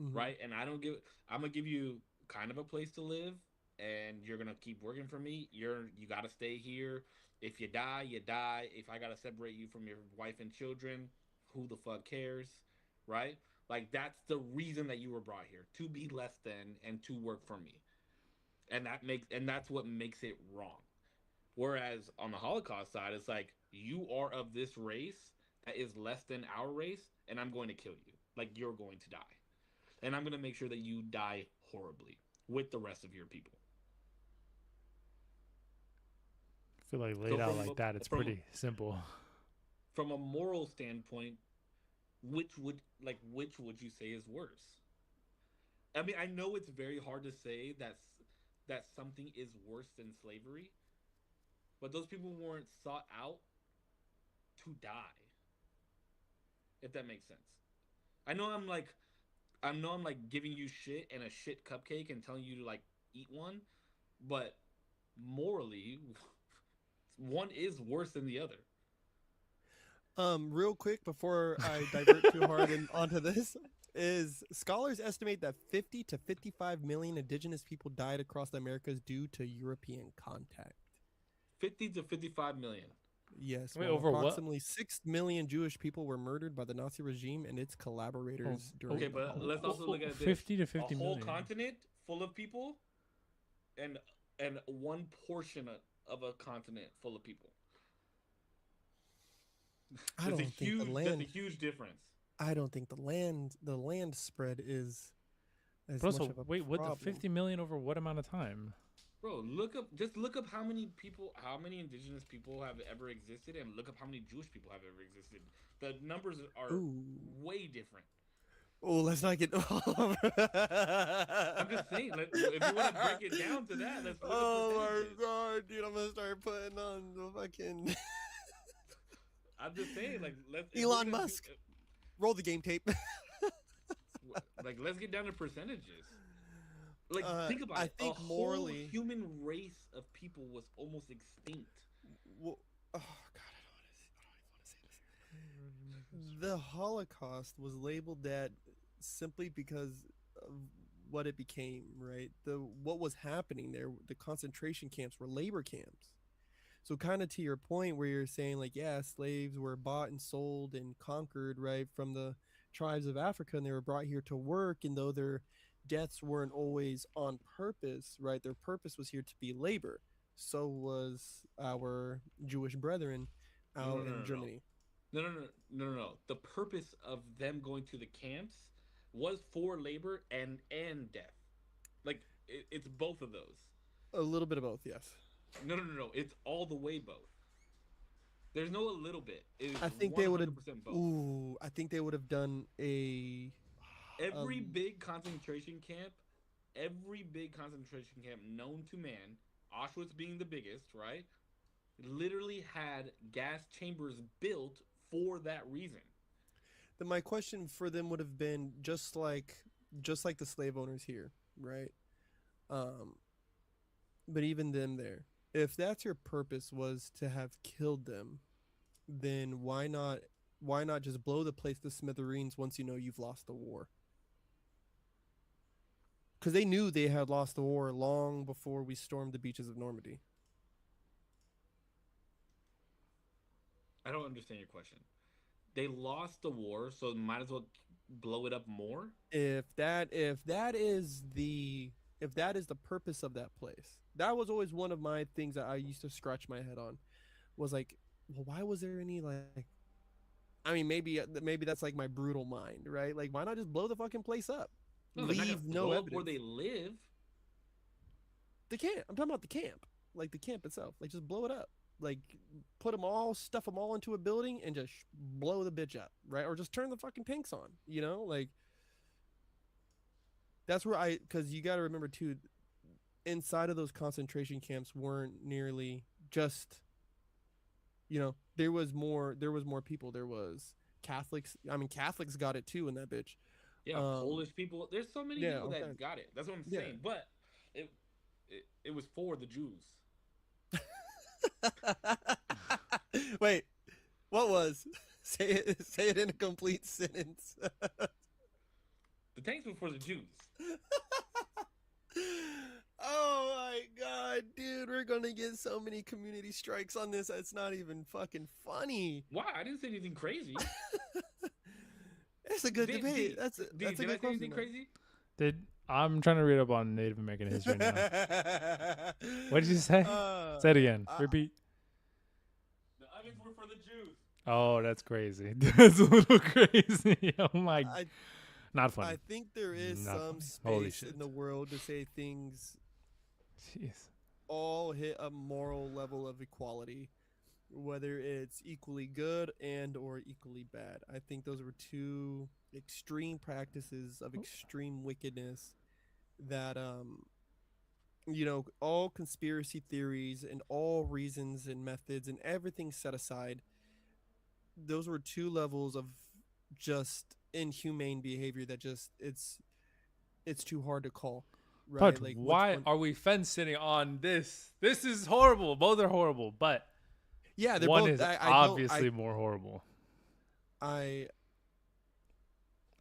mm-hmm. right? And I'm gonna give you kind of a place to live, and you're gonna keep working for me. You gotta stay here. If you die, you die. If I gotta separate you from your wife and children, who the fuck cares, right? Like that's the reason that you were brought here, to be less than and to work for me. And that's what makes it wrong. Whereas on the Holocaust side, it's like you are of this race that is less than our race, and I'm going to kill you. Like you're going to die, and I'm going to make sure that you die horribly with the rest of your people. I feel like So laid out like that, it's from pretty simple. from a moral standpoint, which would you say is worse? I mean, I know it's very hard to say that something is worse than slavery, but those people weren't sought out to die. If that makes sense. I know I'm like giving you shit and a shit cupcake and telling you to like eat one, but morally, one is worse than the other. Real quick before I divert too hard onto this, is scholars estimate that 50 to 55 million indigenous people died across the Americas due to European contact. 50 to 55 million. Yes, Wait, while over what? approximately 6 million Jewish people were murdered by the Nazi regime and its collaborators during Okay, the but let's Holocaust. also look at this. 50 to A 50 whole million. continent full of people, and one portion of a continent full of people. I don't think the That's a land. huge difference. I don't think the land spread is as But much also, of a wait, what the problem. 50 million over what amount of time? Bro, look up how many indigenous people have ever existed, and look up how many Jewish people have ever existed. The numbers are Ooh. way different. Oh, let's not get. I'm just saying, if you want to break it down to that, let's look Oh up my percentages. god, dude! I'm gonna start putting on the fucking I'm just saying, like, Elon Musk. Roll the game tape. let's get down to percentages. Like, think about I it. think A morally, whole human race of people was almost extinct. well, oh god, I don't even want to say this. The Holocaust was labeled that simply because of what it became, right? What was happening there, the concentration camps were labor camps. So kind of to your point where you're saying like, yeah, slaves were bought and sold and conquered, right, from the tribes of Africa, and they were brought here to work, and though their deaths weren't always on purpose, right? Their purpose was here to be labor. So was our Jewish brethren out in Germany. No. The purpose of them going to the camps was for labor and death. Like, it's both of those. A little bit of both, yes. No. It's all the way both. There's no a little bit. It's I think they would have. both. Ooh, I think they would have done a. Every big concentration camp known to man, Auschwitz being the biggest, right? Literally had gas chambers built for that reason. Then my question for them would have been just like the slave owners here, right? But even them there, if that's your purpose was to have killed them, then why not just blow the place to smithereens once you know you've lost the war? Because they knew they had lost the war long before we stormed the beaches of Normandy. I don't understand your question. They lost the war, so might as well blow it up more. If that is the purpose of that place, that was always one of my things that I used to scratch my head on. Was like, well, why was there any like? I mean, maybe that's like my brutal mind, right? Like, why not just blow the fucking place up? No, Leave no evidence. Where they live. The camp. I'm talking about the camp, like the camp itself. Like, just blow it up. Like, stuff them all into a building and just blow the bitch up, right? Or just turn the fucking tanks on, you know? Like, that's where because you got to remember too, inside of those concentration camps weren't nearly just, there was more people. There was Catholics. I mean, Catholics got it too in that bitch. Yeah, Polish people. There's so many people that got it. That's what I'm saying. But it was for the Jews. Wait, what was? Say it in a complete sentence. The tanks were for the Jews. Oh my god, dude, we're gonna get so many community strikes on this. That's not even fucking funny. Why? I didn't say anything crazy. It's a good debate. That's a good say anything crazy? I'm trying to read up on Native American history now. What did you say? Say it again. Repeat. The ovens were for the Jews. Oh, that's crazy. That's a little crazy. Oh my. Not funny. I think there is some space in the world to say things. Jeez. All hit a moral level of equality, whether it's equally good and or equally bad. I think those were two extreme practices of extreme wickedness that all conspiracy theories and all reasons and methods and everything set aside, those were two levels of just inhumane behavior that just it's too hard to call, right? But like, why are we fence sitting on this? This is horrible. Both are horrible, but yeah, they're one both, is obviously more horrible. I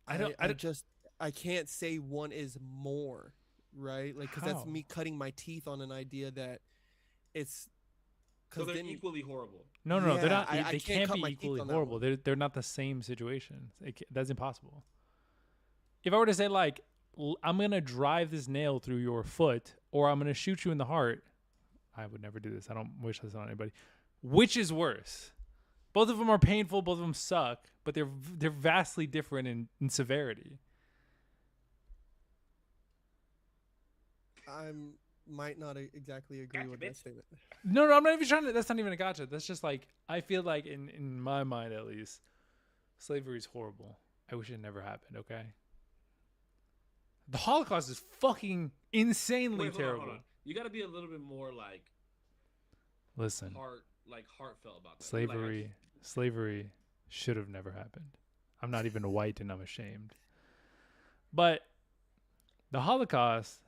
I don't. I just I can't say one is more, right? Like, because that's How? me cutting my teeth on an idea that it's So because they're then equally horrible. No, no, no. They're yeah, not. I They can't can't cut be my teeth equally on that horrible. one. They're not the same situation. That's impossible. If I were to say like, I'm gonna drive this nail through your foot, or I'm gonna shoot you in the heart, I would never do this. I don't wish this on anybody. Which is worse? Both of them are painful. Both of them suck, but they're vastly different in severity. I'm might not exactly agree Gotcha, with bitch. that statement. No, no, I'm not even trying to. That's not even a gotcha. That's just like I feel like in my mind at least, slavery is horrible. I wish it never happened. Okay. The Holocaust is fucking insanely Wait, terrible. hold on. You got to be a little bit more like Listen, heartfelt about that. slavery should have never happened. I'm not even white and I'm ashamed. But the Holocaust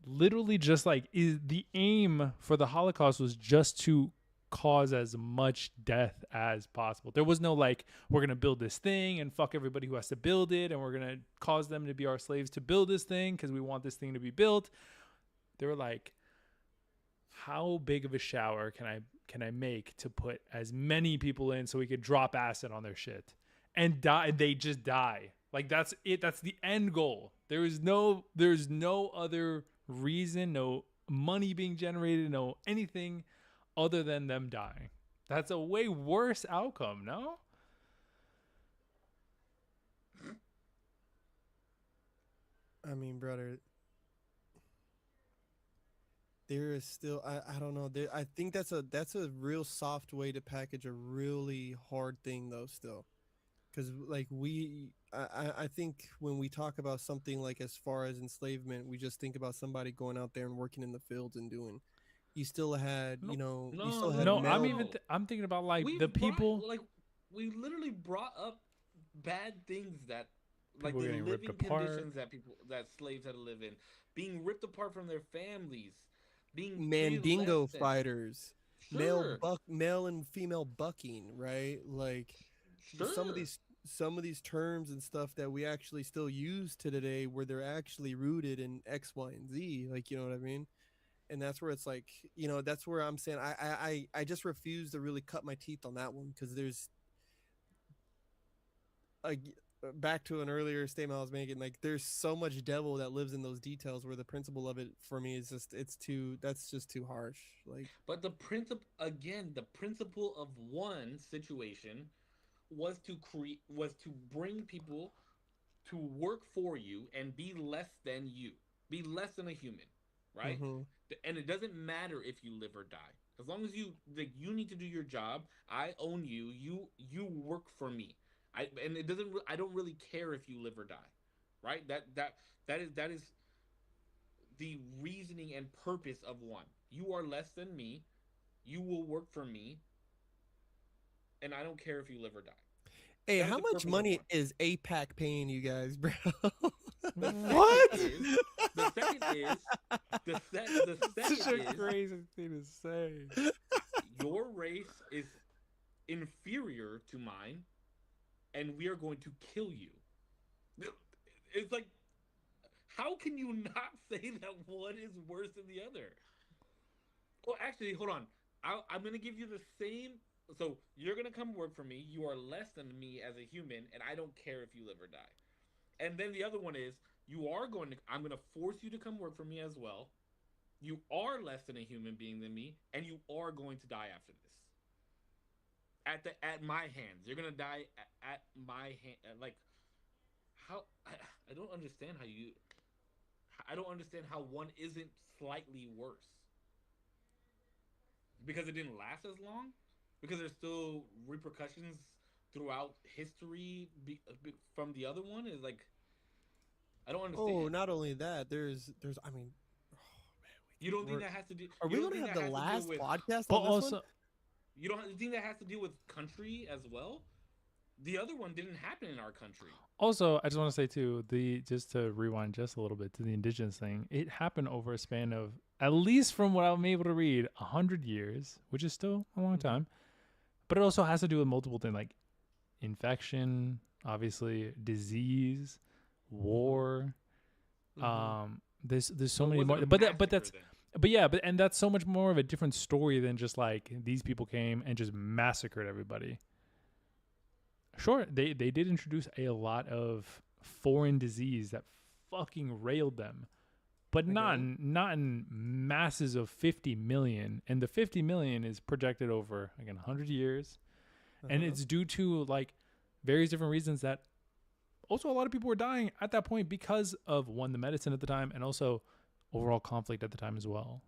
literally just like is the aim for the Holocaust was just to cause as much death as possible. There was no like we're going to build this thing and fuck everybody who has to build it and we're going to cause them to be our slaves to build this thing cuz we want this thing to be built. They were like how big of a shower can I make to put as many people in so we could drop acid on their shit and die they just die. Like that's it. That's the end goal. There's no other reason, no money being generated, no anything other than them dying. That's a way worse outcome, no? I mean, brother, there is still I don't know. I think that's a real soft way to package a really hard thing though still. Because like I think when we talk about something like as far as enslavement, we just think about somebody going out there and working in the fields and doing. You still had, No, you still had no. male. I'm thinking about like We've the people we literally brought up bad things that like people the getting ripped living apart. conditions that slaves had to live in, being ripped apart from their families, being treated Mandingo less than. fighters, Sure, male and female bucking, right? Like some of sure. these terms and stuff that we actually still use to today, where they're actually rooted in X, Y, and Z. Like you know what I mean? And that's where it's like that's where I'm saying I just refuse to really cut my teeth on that one because there's a, back to an earlier statement I was making, like there's so much devil that lives in those details where the principle of it for me is just that's just too harsh. Like But the principle of one situation was to bring people to work for you and be less than you, be less than a human, right? mm-hmm. And it doesn't matter if you live or die. As long as you need to do your job, I own you. You work for me. And it doesn't. I don't really care if you live or die, right? That is the reasoning and purpose of one. You are less than me. You will work for me, and I don't care if you live or die. Hey, That is how the much purpose of money one. is APAC paying you guys, bro? What? The second is the Such second a is crazy thing to say. your race is inferior to mine, and we are going to kill you. It's like, how can you not say that one is worse than the other? Well, actually, hold on. I'm gonna give you the same. So you're gonna come work for me. You are less than me as a human, and I don't care if you live or die. And then the other one is you are going to. I'm gonna force you to come work for me as well. You are less than a human being than me, and you are going to die after this. At my hands, you're gonna die at my hand. Like how I don't understand how you. I don't understand how one isn't slightly worse because it didn't last as long, because there's still repercussions throughout history from the other one. Is like I don't Oh, understand. not only that, there's I mean, oh man, You don't think we're that has to do? are You we don't gonna think have that the has to deal last with? podcast But on this one? also, You don't think that has to deal with country as well? The other one didn't happen in our country. I just want to say too, just to rewind just a little bit to the indigenous thing, it happened over a span of at least from what I'm able to read, 100 years, which is still a long Mhm. time. But it also has to do with multiple things. Like infection, obviously disease, war. There's so But many was it more, a but massacre then? and that's so much more of a different story than just like these people came and just massacred everybody. Sure, they did introduce a lot of foreign disease that fucking railed them, but Okay. not in masses of 50 million. And the 50 million is projected over again 100 years, and Uh-huh. it's due to like various different reasons that also a lot of people were dying at that point because of one, the medicine at the time, and also overall conflict at the time as well.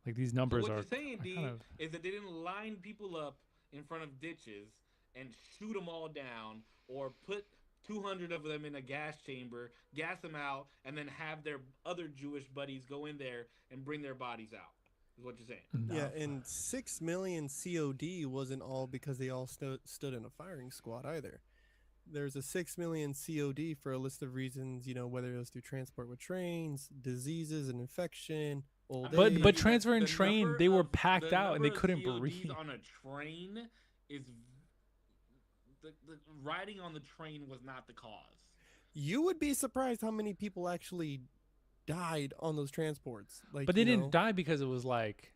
Like these So numbers what you're are, saying, are kind D, of. is that they didn't line people up in front of ditches and shoot them all down, or put 200 of them in a gas chamber, gas them out, and then have their other Jewish buddies go in there and bring their bodies out. Is what you're saying? Yeah, No, and 6 million COD wasn't all because they all stood in a firing squad either. There's a 6 million COD for a list of reasons, whether it was through transport with trains, diseases and infection, old I'm gonna tell but you age. that transfer and train, they were packed the out and number they of couldn't CODs breathe. on a train is the riding on the train was not the cause. You would be surprised how many people actually died on those transports. But they didn't die because it was like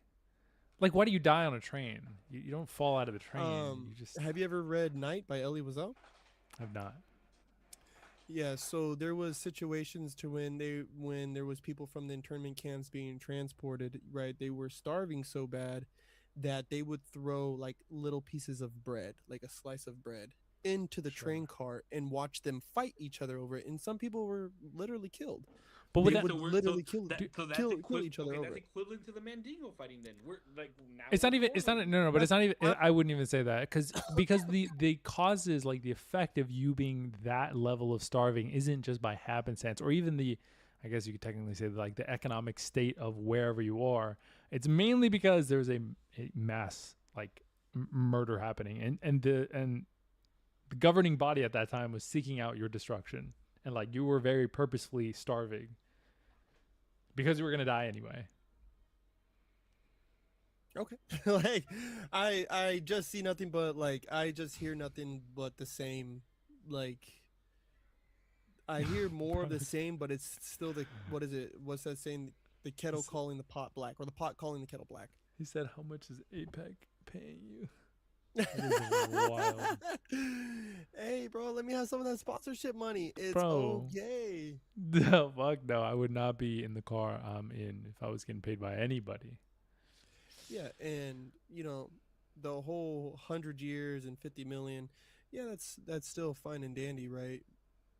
why do you die on a train? You don't fall out of the train. You just Have you ever read Night by Elie Wiesel? have not. Yeah, so there was situations to when there was people from the internment camps being transported, right? They were starving so bad that they would throw like little pieces of bread, like a slice of bread, into the Sure. train car and watch them fight each other over it. And some people were literally killed. But with They that, would literally kill do, That's kill each other okay. over That's it. equivalent to the Mandingo fighting. Then we're like now it's we're not even. It's not. correlating. No, no. But it's That's not even. I, I wouldn't even say that because the causes like the effect of you being that level of starving isn't just by happenstance or even the. I guess you could technically say like the economic state of wherever you are. It's mainly because there's a mass like murder happening, and the governing body at that time was seeking out your destruction, and like you were very purposefully starving because you were gonna die anyway. okay. Like I just see nothing but like I just hear nothing but the same like I hear more of the same, but it's still the what is it? What's that saying? The kettle calling the pot black, or the pot calling the kettle black. He said, "How much is APEC paying you?" That is wild, Hey, bro, let me have some of that sponsorship money. It's bro. okay. No, fuck no. I would not be in the car I'm in if I was getting paid by anybody. Yeah, and the whole 100 years and 50 million. Yeah, that's still fine and dandy, right?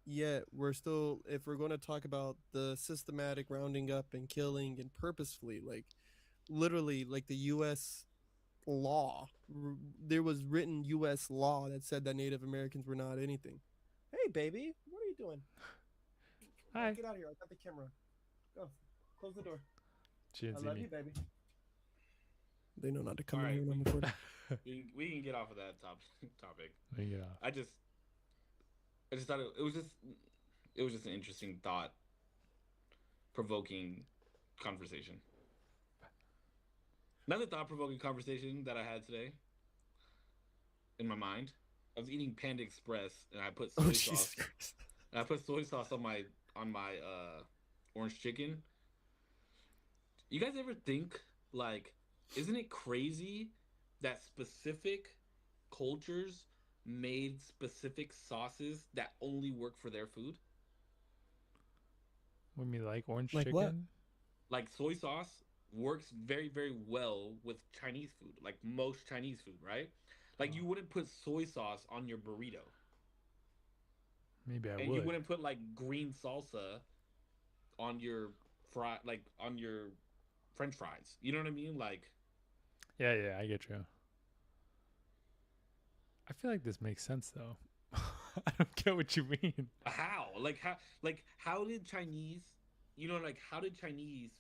Yet we're still, if we're going to talk about the systematic rounding up and killing and purposefully, like literally, like the U.S. law, there was written U.S. law that said that Native Americans were not anything. Hey, baby, what are you doing? Hi. Get out of here! I got the camera. Go, close the door. She didn't I see love me. you, baby. They know not to All come in right, here when I'm recording. we can get off of that topic. Let me get off. I just thought it was just an interesting thought provoking conversation. Another thought provoking conversation that I had today in my mind. I was eating Panda Express and I put Oh, soy Jesus sauce. Christ. And I put soy sauce on my orange chicken. You guys ever think like, isn't it crazy that specific cultures made specific sauces that only work for their food? When me like orange Like what? chicken. Like soy sauce works very very well with Chinese food, like most Chinese food, right? Like you Oh, wouldn't put soy sauce on your burrito, maybe I and you would. wouldn't put like green salsa on your like on your French fries. You know what I mean? Like Yeah, yeah, I get you. I feel like this makes sense though. I don't get what you mean. how? How did Chinese? You know, like how did Chinese?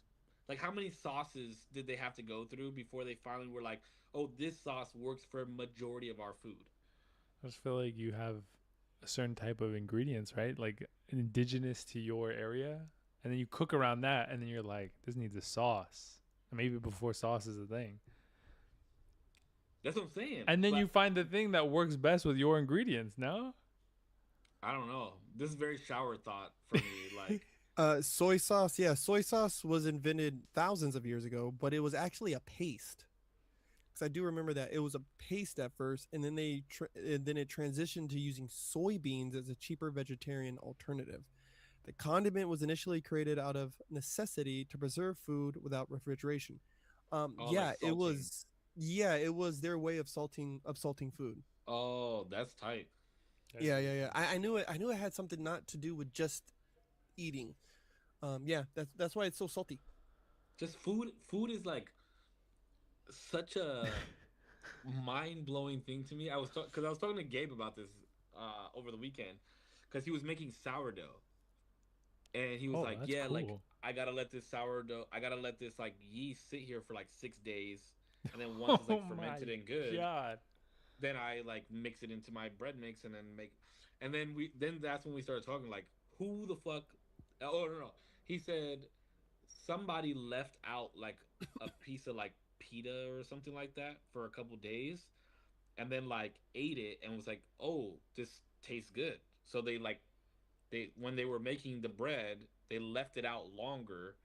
Like how many sauces did they have to go through before they finally were like, oh, this sauce works for a majority of our food? I just feel like you have a certain type of ingredients, right? Like indigenous to your area, and then you cook around that, and then you're like, this needs a sauce. And maybe before sauce is a thing. That's what I'm saying. And then But you find the thing that works best with your ingredients. No. I don't know. This is very shower thought for me. Like, Soy sauce. Yeah, soy sauce was invented thousands of years ago, but it was actually a paste. Because I do remember that it was a paste at first, and then and then it transitioned to using soybeans as a cheaper vegetarian alternative. The condiment was initially created out of necessity to preserve food without refrigeration. oh, like Yeah, it salting. was. Yeah, it was their way of salting food. Oh, that's tight. That's Yeah, really yeah, yeah. cool. I knew it. I knew it had something not to do with just eating. Yeah, that's why it's so salty. Just food. Food is like such a mind blowing thing to me. Because I was talking to Gabe about this over the weekend because he was making sourdough and he was Oh, like, that's "Yeah, like cool. I gotta let this like yeast sit here for like 6 days, and then once it's Oh like my fermented and good, god. then I like mix it into my bread mix and then and then that's when we started talking like, who the fuck? Oh no, no, he said somebody left out like a piece of like pita or something like that for a couple days, and then like ate it and was like, oh, this tastes good. So they when they were making the bread, they left it out longer,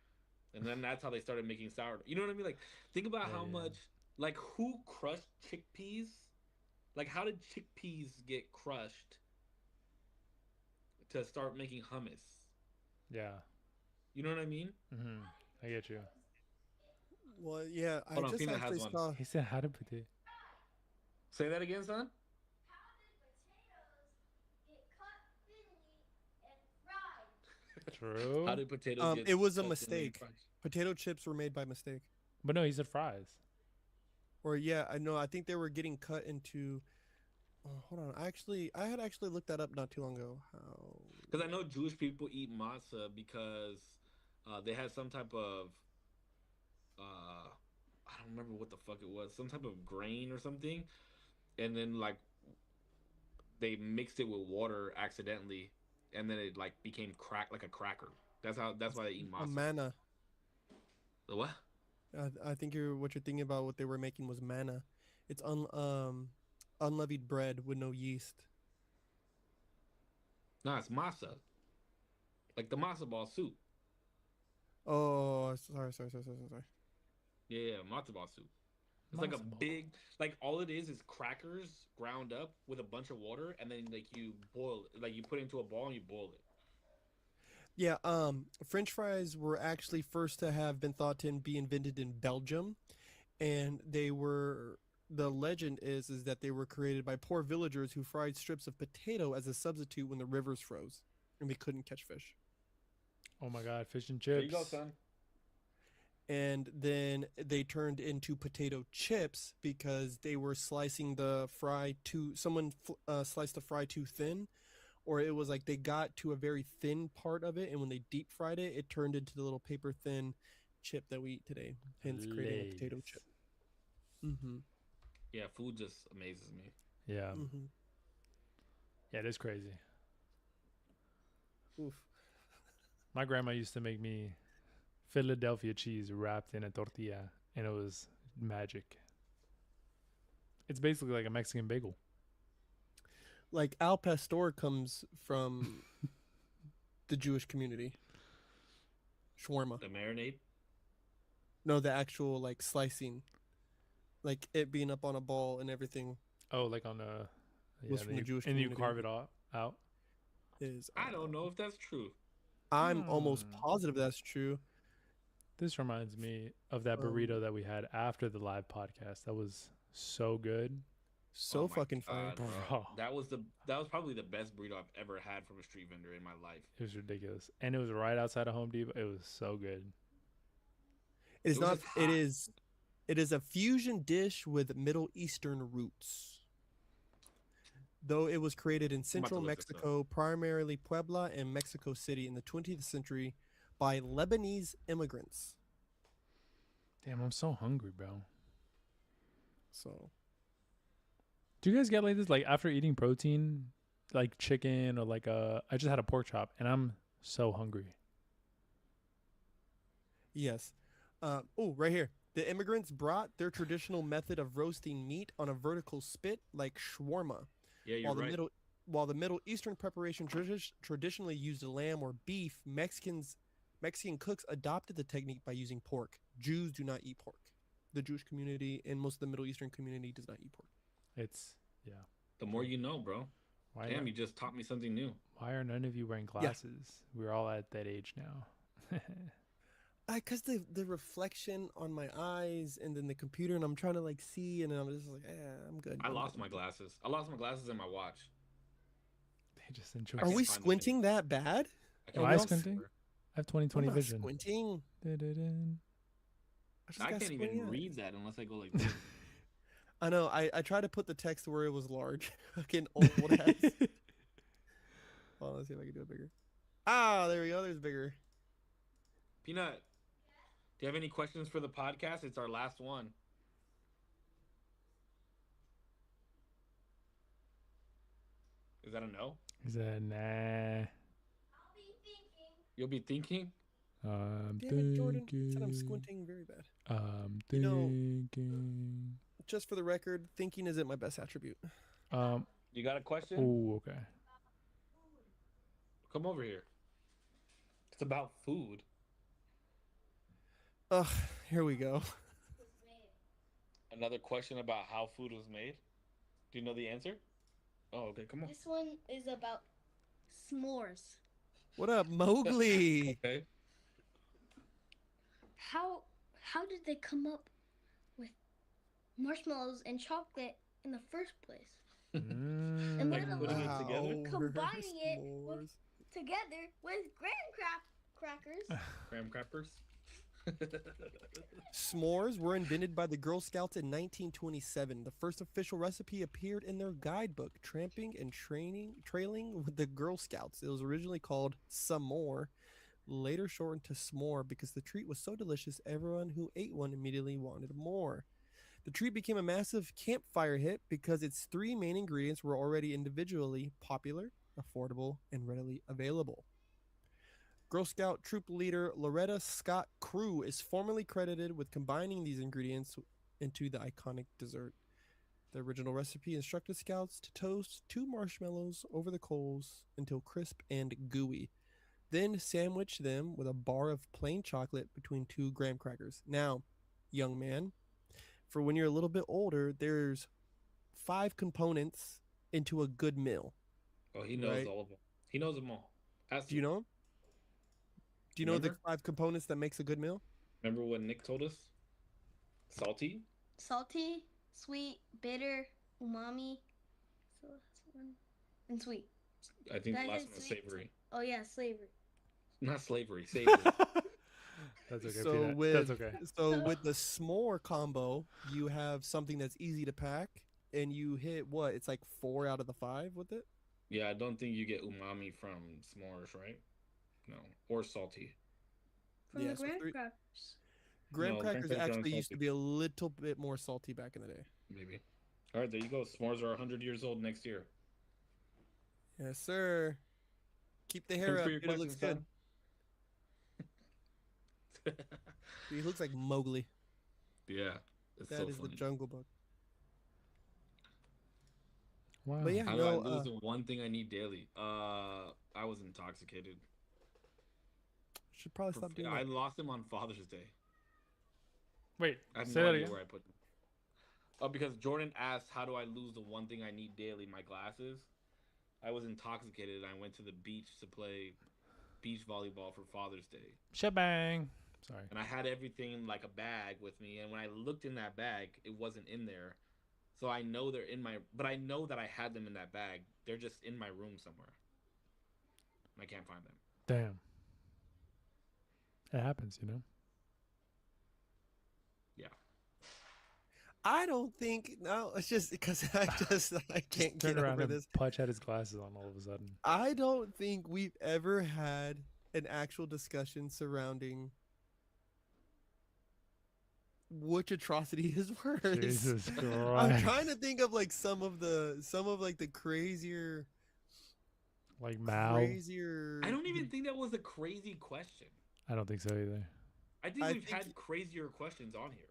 and then that's how they started making sourdough. You know what I mean? Like, think about Yeah, how yeah. much like who crushed chickpeas? Like, how did chickpeas get crushed to start making hummus? Yeah. You know what I mean? Mm-hmm. I get you. Well, yeah, I Hold on, just Peanut has actually one. saw. He said how to put it. Say that again, son. How True. did potatoes get It was a cut and then mistake. crushed? Potato chips were made by mistake. But no, he said fries. Or yeah, I know. I think they were getting cut into. Oh, hold on. I had actually looked that up not too long ago. How? Because I know Jewish people eat matzah because they had some type of I don't remember what the fuck it was, some type of grain or something, and then like they mixed it with water accidentally, and then it like became crack like a cracker. That's why they eat A matzah. manna. The what? I think what you're thinking about what they were making was manna. It's unleavened bread with no yeast. No, it's masa, like the matzo ball soup. Oh, sorry. Yeah, yeah, matzo ball soup. It's like a Matzo ball. big, like all it is crackers ground up with a bunch of water, and then like you boil it, like you put it into a ball and you boil it. Yeah, French fries were actually first to have been thought to be invented in Belgium, and the legend is that they were created by poor villagers who fried strips of potato as a substitute when the rivers froze and they couldn't catch fish. Oh my god, fish and There you go, chips. son. And then they turned into potato chips because they were slicing the fry too someone sliced the fry too thin, or it was like they got to a very thin part of it, and when they deep fried it, it turned into the little paper thin chip that we eat today, hence creating a potato Lays. chip. Mm-hmm. Yeah, food just amazes me. Yeah. Mm-hmm. Yeah, it is crazy. Oof. My grandma used to make me Philadelphia cheese wrapped in a tortilla, and it was magic. It's basically like a Mexican bagel. Like al pastor comes from the Jewish community. Shawarma. The marinade. No, the actual like slicing, like it being up on a ball and everything Oh, like on a was from the Jewish and you community. carve it out. Is I don't know if that's true. I'm almost Hmm. positive that's true. This reminds me of that burrito that we had after the live podcast. That was so good. So Oh my fucking fire. God, bro. Bro. That was probably the best burrito I've ever had from a street vendor in my life. It was ridiculous. And it was right outside of Home Depot. It was so good. It is It was not. just It hot. is. It is a fusion dish with Middle Eastern roots. Though it was created in I'm about to central look this up. Mexico, primarily Puebla and Mexico City in the 20th century, by Lebanese immigrants. Damn, I'm so hungry, bro. So Do you guys get like this? Like after eating protein, like chicken or like I just had a pork chop and I'm so hungry. yes. Oh, right here. The immigrants brought their traditional method of roasting meat on a vertical spit like shawarma, Yeah, you're while the right. Middle Eastern preparation traditionally used lamb or beef. Mexican cooks adopted the technique by using pork. Jews do not eat pork. The Jewish community and most of the Middle Eastern community does not eat pork. It's yeah. The more you know, bro. Why Damn, not? you just taught me something new. Why are none of you wearing Yeah, glasses? We're all at that age now. because the reflection on my eyes and then the computer and I'm trying to like see and I'm just like, I'm good. I I'm lost good. my glasses. I lost my glasses and my watch. They just enjoy. I Are can't we find them anymore. squinting that bad? I Am can't Are I we find all? them squinting? anywhere. I have I'm 20/20 not vision. squinting. Dun-dun-dun. I just I got can't squinty even eyes. read that unless I go like this. I know. I tried to put the text where it was large. Fucking old ass. Well, let's see if I can do it bigger. Ah, there we go. There's bigger. Peanut, do you have any questions for the podcast? It's our last one. Is that a no? He said, nah. You'll be thinking? I'm Damn it, Jordan. It said I'm thinking. squinting very bad. I'm You know- thinking. Just for the record, thinking isn't my best attribute. You got a question? Oh, okay. Come over here. It's about food. Ugh, here we go. Another question about how food was made. Do you know the answer? Oh, okay. Come on. This one is about s'mores. What up, Mowgli? Okay. How did they come up with marshmallows and chocolate in the first place? And Like literally putting it together? combining it S'mores. together with graham crackers. Graham crackers? S'mores were invented by the Girl Scouts in 1927. The first official recipe appeared in their guidebook, Tramping and Trailing with the Girl Scouts. It was originally called s'more, later shortened to s'more because the treat was so delicious everyone who ate one immediately wanted more. The treat became a massive campfire hit because its three main ingredients were already individually popular, affordable, and readily available. Girl Scout troop leader Loretta Scott Crew is formally credited with combining these ingredients into the iconic dessert. The original recipe instructed scouts to toast 2 marshmallows over the coals until crisp and gooey. Then sandwich them with a bar of plain chocolate between 2 graham crackers. Now, young man, for when you're a little bit older, there's 5 components into a good meal. Oh, he knows Right. all of them. He knows them all. Do you know them? Do you know the Remember? 5 components that makes a good meal? Remember what Nick told us? Salty? Salty, sweet, bitter, umami. So that's one. And sweet. I think the That last is one was sweet. savory. Oh yeah, slavery. Not slavery, savory. That's okay. So Peanut. with That's okay. so with the s'more combo, you have something that's easy to pack, and you hit what? It's like 4 out of the 5 with it. Yeah, I don't think you get umami from s'mores, right? No. Or salty. From Yeah, the so graham 3 crackers. graham No, graham crackers crackers aren't actually used to salty. be a little bit more salty back in the day. Maybe. All right, there you go. S'mores are 100 years old next year. Yes, sir. Keep the hair Thanks up. for your Dude, it looks question, good. son. He looks like Mowgli. Yeah, it's That so is funny. the Jungle Book. Wow. But yeah, How do I no, lose the one thing I need daily? I was intoxicated. should probably stop doing I that. lost him on Father's Day. Wait, I have say no that idea again. where I put them. Oh, because Jordan asked, "How do I lose the one thing I need daily? My glasses." I was intoxicated. And I went to the beach to play beach volleyball for Father's Day, Shebang. Sorry. and I had everything in like a bag with me. And when I looked in that bag, it wasn't in there. So I know they're in my, but I know that I had them in that bag. They're just in my room somewhere. And I can't find them. Damn. It happens, you know. Yeah. I don't think no. It's just because I can't Turn get around over and this. Pudge had his glasses on all of a sudden. I don't think we've ever had an actual discussion surrounding which atrocity is worse. Jesus Christ. I'm trying to think of like some of like the crazier Like Mao. I don't even think that was a crazy question. I don't think so either. I think I we've think had crazier questions on here.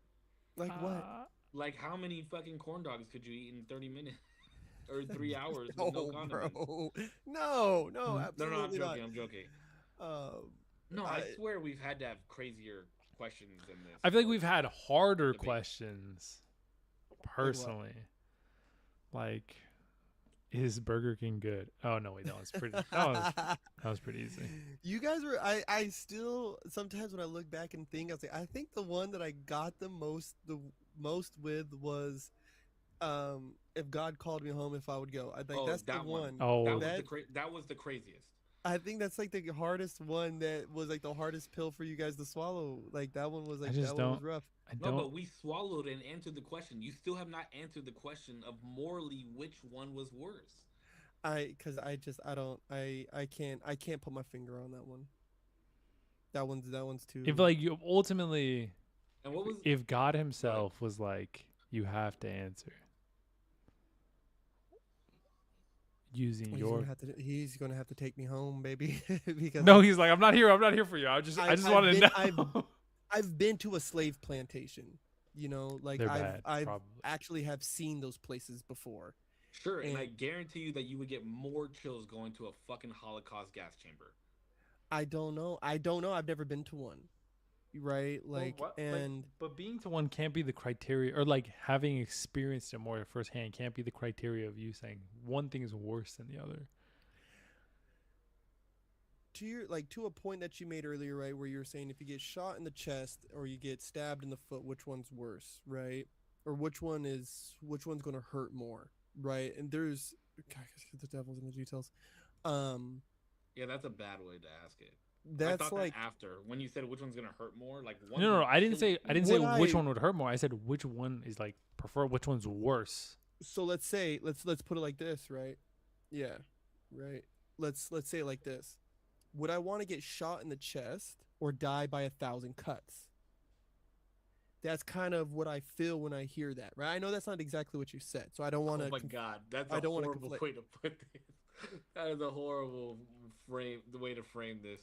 Like what? Like how many fucking corn dogs could you eat in 30 minutes or 3 hours with no No, condiments? bro. No, no, No, no, I'm absolutely not. joking. I'm joking. Um, No, I I swear we've had to have crazier questions than this. I feel like we've had harder Debate. questions. Like what? Personally, like, is Burger King good? Oh no, wait, that was pretty. That was pretty easy. You guys were. I still sometimes when I look back and think, I was like, I think the one that I got the most with was, if God called me home, if I would go. I think Oh, that's the that one. one. Oh, That was the craziest. I think that's like the hardest one. That was like the hardest pill for you guys to swallow. Like that one was like just that one was don't- rough. I No, don't. but we swallowed and answered the question. You still have not answered the question of morally which one was worse. Because I don't I can't put my finger on that one. That one's too. If like you ultimately, And what was if God Himself was like, you have to answer using your. He's gonna have to take me home, baby. Because No, he's like, I'm not here. I'm not here for you. I just I've wanted to been- know. I've been to a slave plantation. You know, like They're I've bad, I've probably. actually have seen those places before. Sure, and And- I guarantee you that you would get more chills going to a fucking Holocaust gas chamber. I don't know. I've never been to one. Right? Like, and but being to one can't be the criteria, or like having experienced it more firsthand can't be the criteria of you saying one thing is worse than the other. to a point that you made earlier, right, where you were saying if you get shot in the chest or you get stabbed in the foot, which one's worse, right? Or which one's going to hurt more, right? And there's God, the devil's in the details. Yeah, that's a bad way to ask it. I That's thought like that after when you said which one's gonna hurt more, like one. No, I didn't say which What one would hurt more. I said which one is like prefer, which one's worse. so let's say let's put it like this, right? Yeah, right. Let's say it like this. Would I want to get shot in the chest or die by 1,000 cuts? That's kind of what I feel when I hear that, right? I know that's not exactly what you said, so I don't want to. Oh my god, that's I a don't wanna horrible conflict. way to put this. That is a horrible the way to frame this.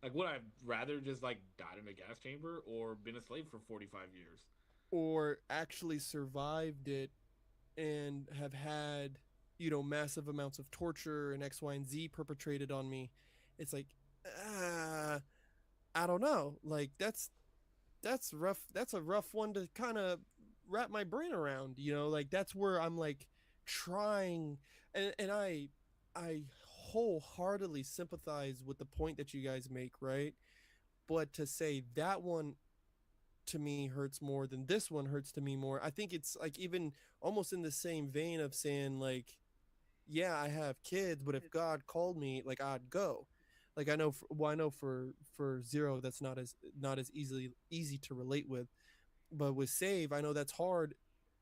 Like, would I rather just like died in a gas chamber or been a slave for 45 years? Or actually survived it and have had, massive amounts of torture and X, Y, and Z perpetrated on me. It's like, I don't know. Like that's rough. That's a rough one to kind of wrap my brain around. Like that's where I'm like trying, and I wholeheartedly sympathize with the point that you guys make, right? But to say that one to me hurts more than this one hurts to me more, I think it's like even almost in the same vein of saying like, yeah, I have kids, but if God called me, like I'd go. Like I know for Zero that's not as easy to relate with, but with Save I know that's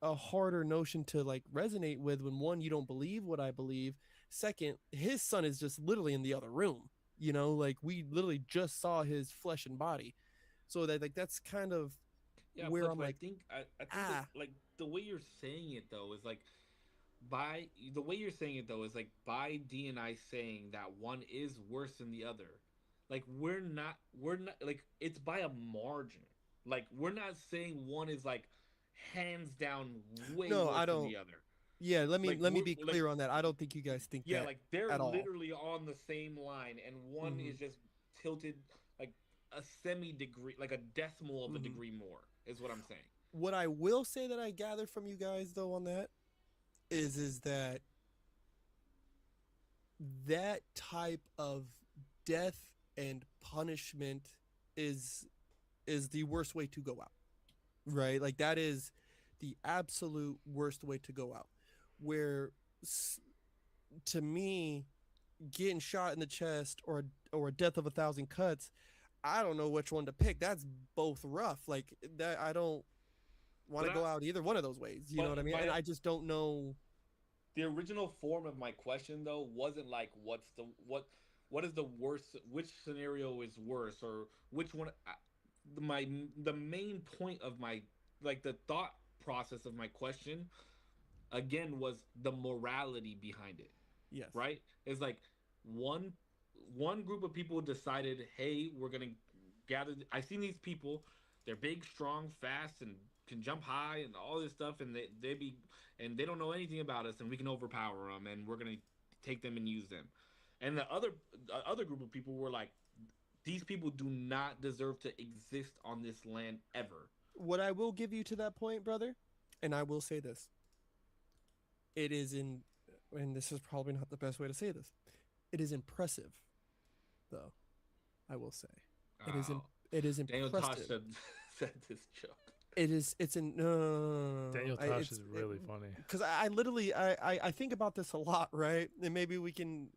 a harder notion to like resonate with when one, you don't believe what I believe. Second, his son is just literally in the other room. Like we literally just saw his flesh and body. So that like that's kind of Yeah, where but I'm like, I think that, like the way you're saying it though is like by the way you're saying it though is like by D and I saying that one is worse than the other. Like we're not like it's by a margin. Like we're not saying one is like hands down way No, worse I than don't. the other. Yeah, let me Like, let me we're- be clear on that. I don't think you guys think Yeah, that like they're at all. literally on the same line, and one Mhm. is just tilted like a semi degree, like a decimal of a Mhm. degree more, is what I'm saying. What I will say that I gather from you guys though on that is that that type of death and punishment is the worst way to go out, right? Like that is the absolute worst way to go out, where to me getting shot in the chest or a death of 1,000 cuts, I don't know which one to pick. That's both rough. Like that, I don't want to But go out either one of those ways. You know what I mean? And I just don't know. The original form of my question though wasn't like what is the worst, which scenario is worse, or which one. The main point of my like the thought process of my question again was the morality behind it. Yes. Right? It's like one group of people decided, hey, we're gonna gather. I've seen these people. they're big, strong, fast, and can jump high and all this stuff, and they don't know anything about us, and we can overpower them, and we're gonna take them and use them. And the other group of people were like, these people do not deserve to exist on this land ever. What I will give you to that point, brother, and I will say this. It is and this is probably not the best way to say this. It is impressive, though. I will say. It is Oh, it is Daniel Tosh impressive. said this joke. It's in no. Daniel Tosh is really funny. Because I literally I think about this a lot, right? And maybe we can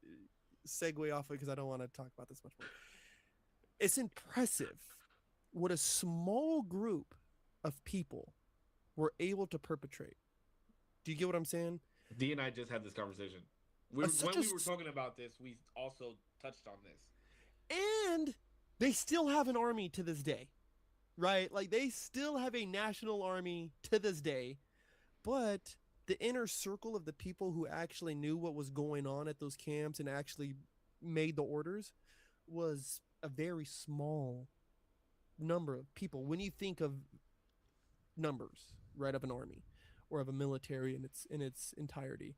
segue off it because I don't want to talk about this much more. It's impressive what a small group of people were able to perpetrate. Do you get what I'm saying? D and I just had this conversation. Uh, When such we a were s- talking about this, we also touched on this. And they still have an army to this day, right? Like they still have a national army to this day, but the inner circle of the people who actually knew what was going on at those camps and actually made the orders was a very small number of people. When you think of numbers, right, of an army or of a military in its entirety,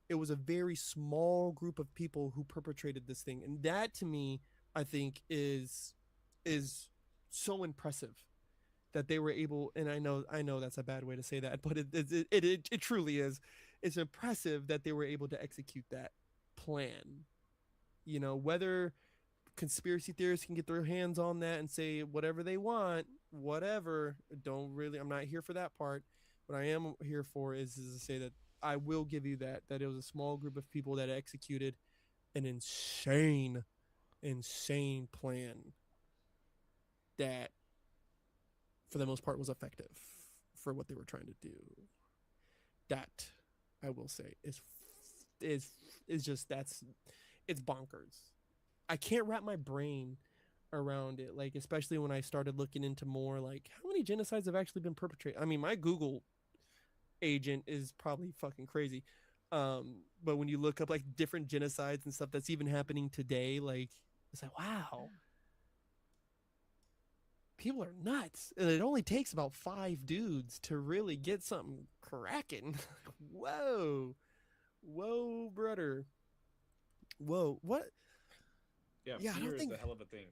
it was a very small group of people who perpetrated this thing, and that to me, I think, is so impressive that they were able. And I know that's a bad way to say that, but it truly is. It's impressive that they were able to execute that plan. Whether conspiracy theorists can get their hands on that and say whatever they want, whatever. Don't really. I'm not here for that part. What I am here for is to say that I will give you that it was a small group of people that executed an insane plan that, for the most part, was effective for what they were trying to do. That I will say is just it's bonkers. I can't wrap my brain around it, like especially when I started looking into more like how many genocides have actually been perpetrated. I mean, my Google agent is probably fucking crazy. But when you look up like different genocides and stuff that's even happening today, like it's like wow, people are nuts. And it only takes about 5 dudes to really get something cracking. Whoa. Whoa, brother. Whoa. What? Yeah, Yeah, fear is a hell of a thing.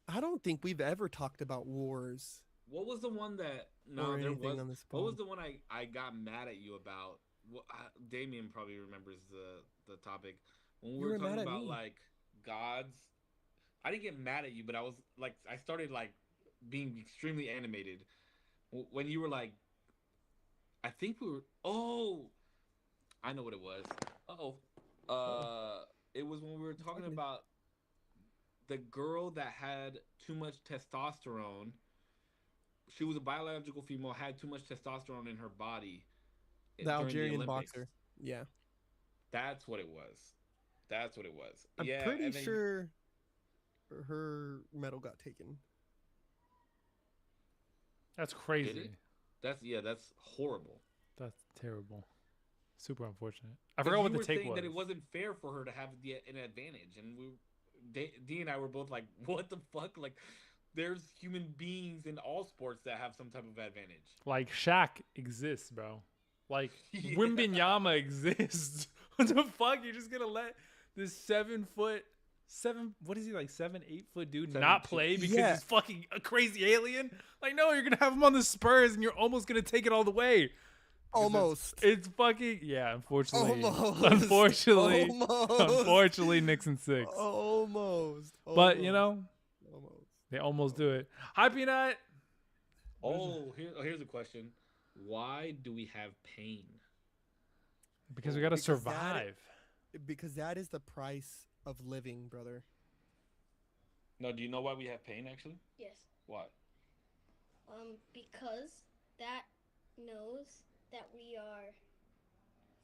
I don't think we've ever talked about wars What was the one that or there anything was? on this What was pod. the one I got mad at you about? Damien probably remembers the topic when we You were were mad talking at about me. like gods. I didn't get mad at you, but I was like, I started like being extremely animated when you were like, I think we were. Oh, I know what it was. Oh, Oh, it was when we were I'm talking talking to about the girl that had too much testosterone. She was a biological female, had too much testosterone in her body the during the Algerian Olympics. boxer. Yeah. That's what it was. That's what it was. I'm Yeah, pretty and then sure her medal got taken. That's did crazy. it? That's horrible. That's terrible. Super unfortunate. I Because forgot what you the were take saying was. that it wasn't fair for her to have an advantage, and D and I were both like, "What the fuck?" Like, there's human beings in all sports that have some type of advantage. Like Shaq exists, bro. Like Yeah. Wimbenyama exists. What the fuck? You're just gonna let this 7 foot, what is he, like 7, 8 foot dude not 7'2". play because Yeah. he's fucking a crazy alien? Like, no, you're gonna have him on the Spurs and you're almost gonna take it all the way. 'Cause Almost. It's fucking, yeah, unfortunately. Almost. Unfortunately. Almost. Unfortunately, Knicks in 6. Almost. But you know, Almost. they almost do it. Hi Peanut. Here's a question: why do we have pain? Because we gotta Because that- survive. Because that is the price of living, brother. No, do you know why we have pain? Actually, Yes. why? Because that knows that we are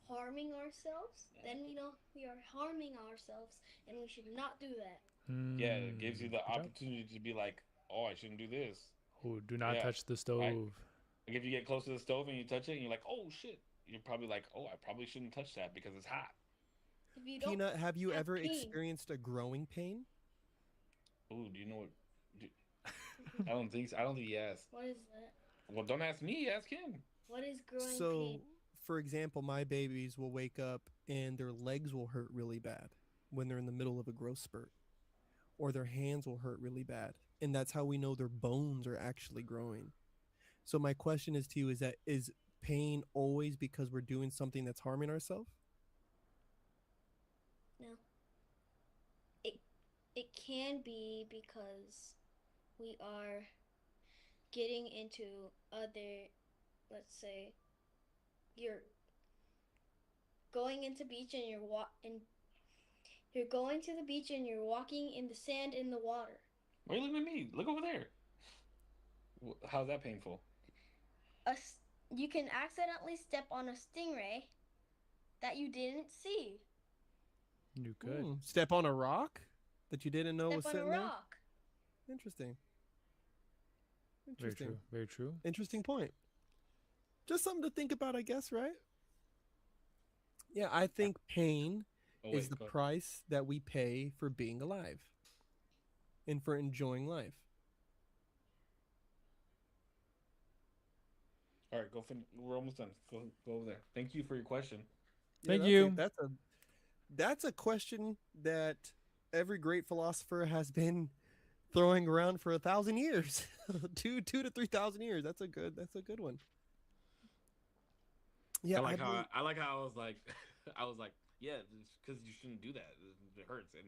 harming ourselves. Then we know we are harming ourselves, and we should not do that. Yeah, it gives you the Good job. opportunity to be like, "Oh, I shouldn't do this." Oh, do not Yeah. touch the stove. Like if you get close to the stove and you touch it, and you're like, "Oh shit," you're probably like, "Oh, I probably shouldn't touch that because it's hot." If you don't, Peanut, have you have ever pain. experienced a growing pain? Ooh, do you know what? I don't think so. I don't think he asked. What is that? Well, don't ask me. Ask him. What is growing So, pain? for example, my babies will wake up and their legs will hurt really bad when they're in the middle of a growth spurt, or their hands will hurt really bad. And that's how we know their bones are actually growing. So, my question is to you is that is pain always because we're doing something that's harming ourselves? No. It it can be because we are getting into other, let's say, you're going into beach and you're going to the beach and you're walking in the sand in the water. Why are you looking at me? Look over there. How's that painful? You can accidentally step on a stingray that you didn't see. You could. Step on a rock that you didn't know Step was on a sitting there? rock. Interesting. Very Interesting. true. Very true. Interesting point. Just something to think about, I guess, right? Yeah, I think pain Oh, is wait, the go ahead. price that we pay for being alive and for enjoying life. All right, go finish. We're almost done. Go over there. Thank you for your question. Thank that's you. That's a question that every great philosopher has been throwing around for 1,000 years, 2 to 3,000 years. That's a good one. Yeah, I like how I was like, I was like, yeah, because you shouldn't do that. It hurts. And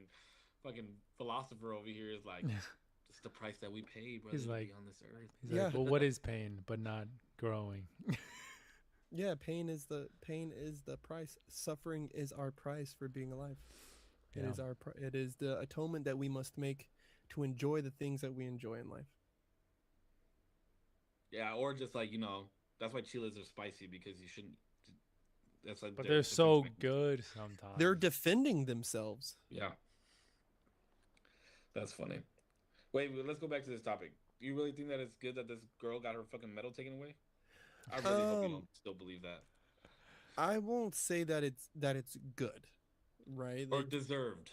fucking philosopher over here is like, it's the price that we pay, brother, He's to like- be on this earth. He's Yeah. like, well, what is pain but not growing? Yeah, pain is the price. Suffering is our price for being alive. It Yeah. is it is the atonement that we must make to enjoy the things that we enjoy in life. Yeah, or just like, that's why chiles are spicy, because you shouldn't. That's like But their they're defense so mechanism. good sometimes. They're defending themselves. Yeah. That's funny. Wait, let's go back to this topic. Do you really think that it's good that this girl got her fucking medal taken away? I really hope you don't still believe that. I won't say that it's good, right? Or Like, deserved.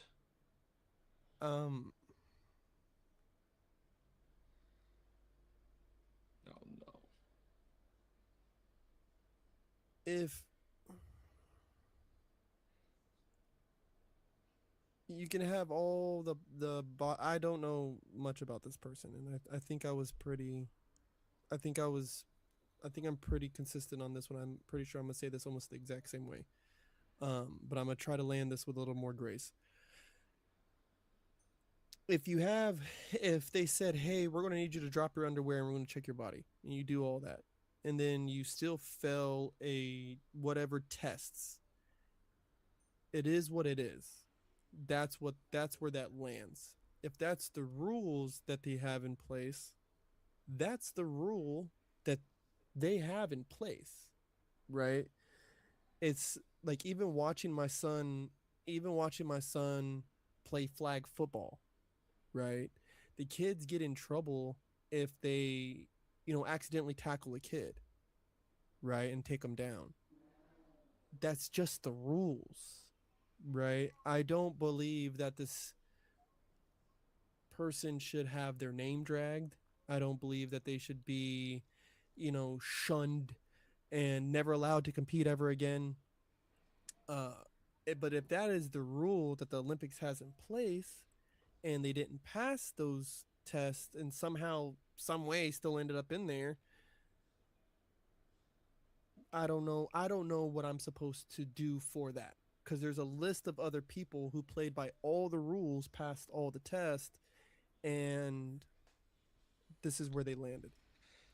um, Oh, no. if you can have all I don't know much about this person, and I think I was pretty. I think I'm pretty consistent on this one. I'm pretty sure I'm gonna say this almost the exact same way. But I'm gonna try to land this with a little more grace. If they said, hey, we're gonna need you to drop your underwear and we're gonna check your body, and you do all that, and then you still fail a whatever tests, it is what it is. That's where that lands. If that's the rules that they have in place, that's the rule that they have in place, right? It's like even watching my son play flag football, right? The kids get in trouble if they, accidentally tackle a kid, right, and take them down. That's just the rules, right? I don't believe that this person should have their name dragged. I don't believe that they should be, shunned and never allowed to compete ever again. But if that is the rule that the Olympics has in place, and they didn't pass those tests and somehow, some way, still ended up in there, I don't know. I don't know what I'm supposed to do for that, because there's a list of other people who played by all the rules, passed all the tests, and this is where they landed,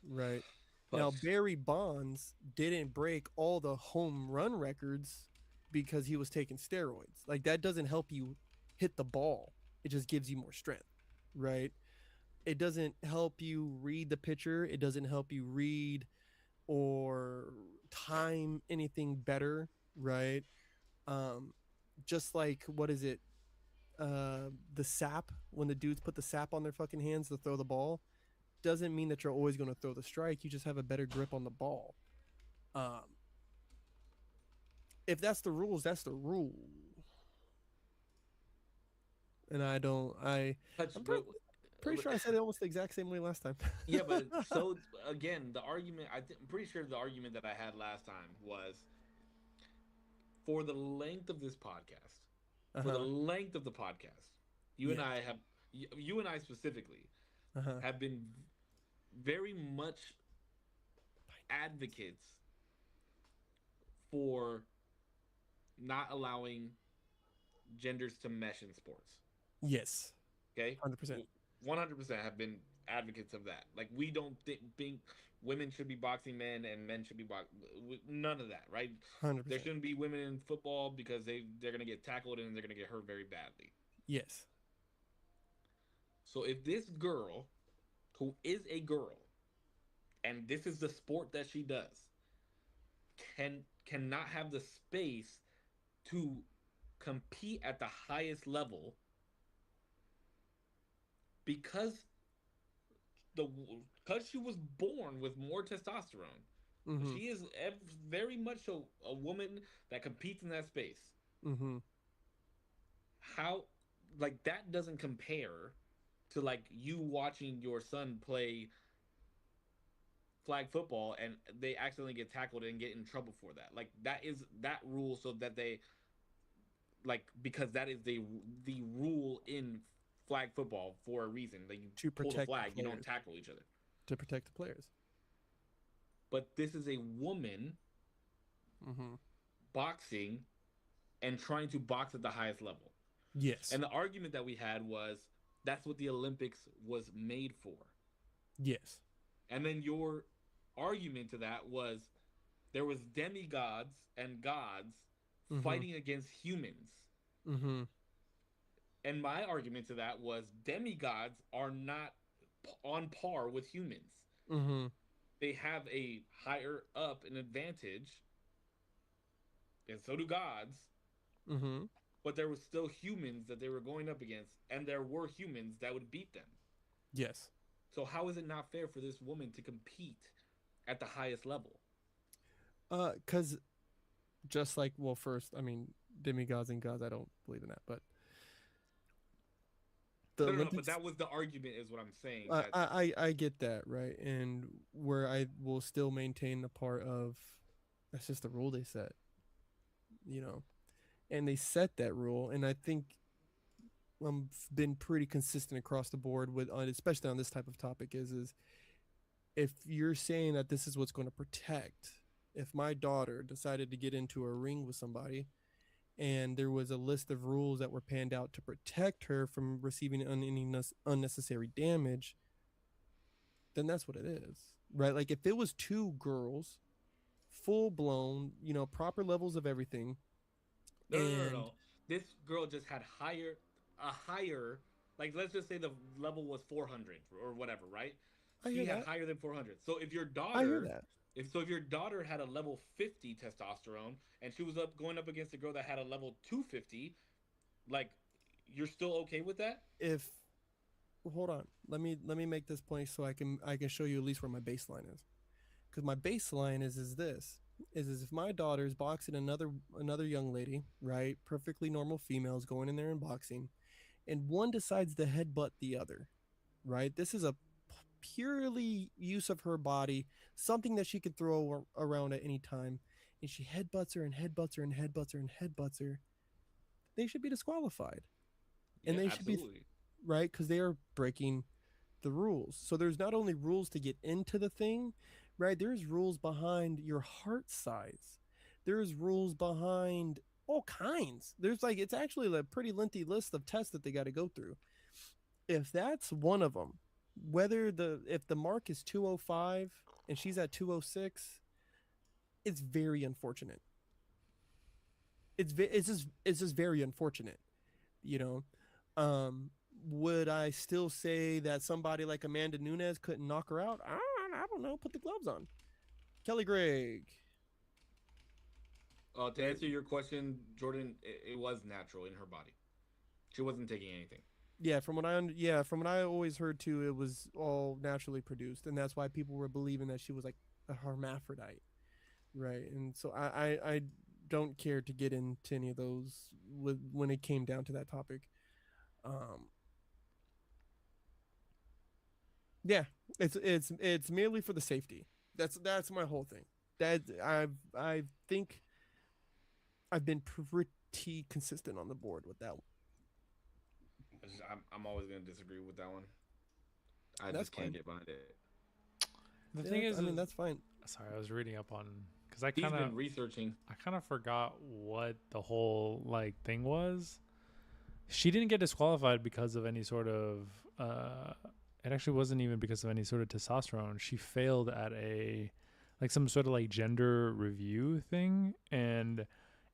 right? But Now, Barry Bonds didn't break all the home run records because he was taking steroids. Like, that doesn't help you hit the ball. It just gives you more strength, right? It doesn't help you read the pitcher. It doesn't help you read or time anything better, right? Just like, what is it? The sap, when the dudes put the sap on their fucking hands to throw the ball, doesn't mean that you're always going to throw the strike. You just have a better grip on the ball. If that's the rules, that's the rule. And Touch, I'm real, pretty sure I said it almost the exact same way last time. Yeah, but so again, the argument I'm pretty sure the argument that I had last time was for the length of this podcast, for the Uh-huh. length of the podcast, you and Yeah. I have, you and I specifically, Uh-huh. have been very much advocates for not allowing genders to mesh in sports. Yes. Okay, 100%. 100% have been advocates of that. Like we don't think women should be boxing men and men should be boxing. None of that, right? There 100%. shouldn't be women in football because they're gonna get tackled and they're gonna get hurt very badly. Yes. So if this girl, who is a girl, and this is the sport that she does, cannot have the space to compete at the highest level because the because she was born with more testosterone. Mm-hmm. She is very much a woman that competes in that space. Mm-hmm. How, like, that doesn't compare to like you watching your son play flag football and they accidentally get tackled and get in trouble for that. Like that is that rule so that they, like, because that is the rule in flag football for a reason. Like you To pull the protect the flag, you don't players. tackle each other. To protect the players. But this is a woman Mm-hmm. boxing and trying to box at the highest level. Yes. And the argument that we had was that's what the Olympics was made for. Yes. And then your argument to that was there was demigods and gods Mhm. fighting against humans. Mm-hmm. And my argument to that was demigods are not on par with humans. Mm-hmm. They have a higher up an advantage, and so do gods. Mm-hmm. But there was still humans that they were going up against, and there were humans that would beat them. Yes. So how is it not fair for this woman to compete at the highest level? Because just like, well, first, I mean, demigods and gods, I don't believe in that, but the No, Olympics. but that was the argument, is what I'm saying. I get that, right, and where I will still maintain the part of that's just the rule they set, you know, and they set that rule, and I think been pretty consistent across the board with, especially on this type of topic, is if you're saying that this is what's going to protect, if my daughter decided to get into a ring with somebody and there was a list of rules that were panned out to protect her from receiving any unnecessary damage, then that's what it is, right? Like if it was two girls, full blown, proper levels of everything. No. This girl just had a higher, like let's just say the level was 400 or whatever, right? She had higher than 400. So if your daughter, I hear that. If your daughter had a level 50 testosterone and she was going up against a girl that had a level 250, like you're still okay with that? If hold on, let me make this point so I can show you at least where my baseline is. Because my baseline is this is if my daughter's boxing another young lady, right, perfectly normal females going in there and boxing, and one decides to headbutt the other, right? This is a purely use of her body, something that she could throw around at any time, and she headbutts her and headbutts her and headbutts her and headbutts her. They should be disqualified, and they should be right because they are breaking the rules. So there's not only rules to get into the thing, right? There's rules behind your heart size. There's rules behind all kinds. There's it's actually a pretty lengthy list of tests that they got to go through. If that's one of them, if the mark is 205 and she's at 206, it's very unfortunate. It's just very unfortunate, would I still say that somebody like Amanda Nunes couldn't knock her out? I don't know. Put the gloves on. Kelly Gregg. To answer your question, Jordan, it was natural in her body. She wasn't taking anything. Yeah, from what I always heard too, it was all naturally produced, and that's why people were believing that she was like a hermaphrodite, right? And so I don't care to get into any of those when it came down to that topic. Yeah, it's merely for the safety. That's my whole thing. That I think I've been pretty consistent on the board with that one. I'm always gonna disagree with that one. I That's just can't fine. get behind it. The Yeah, thing I mean is that's fine. sorry, I was reading up on because He's been researching. I kind of forgot what the whole like thing was. She didn't get disqualified because of any sort of. It actually wasn't even because of any sort of testosterone. She failed at a, like some sort of like gender review thing, and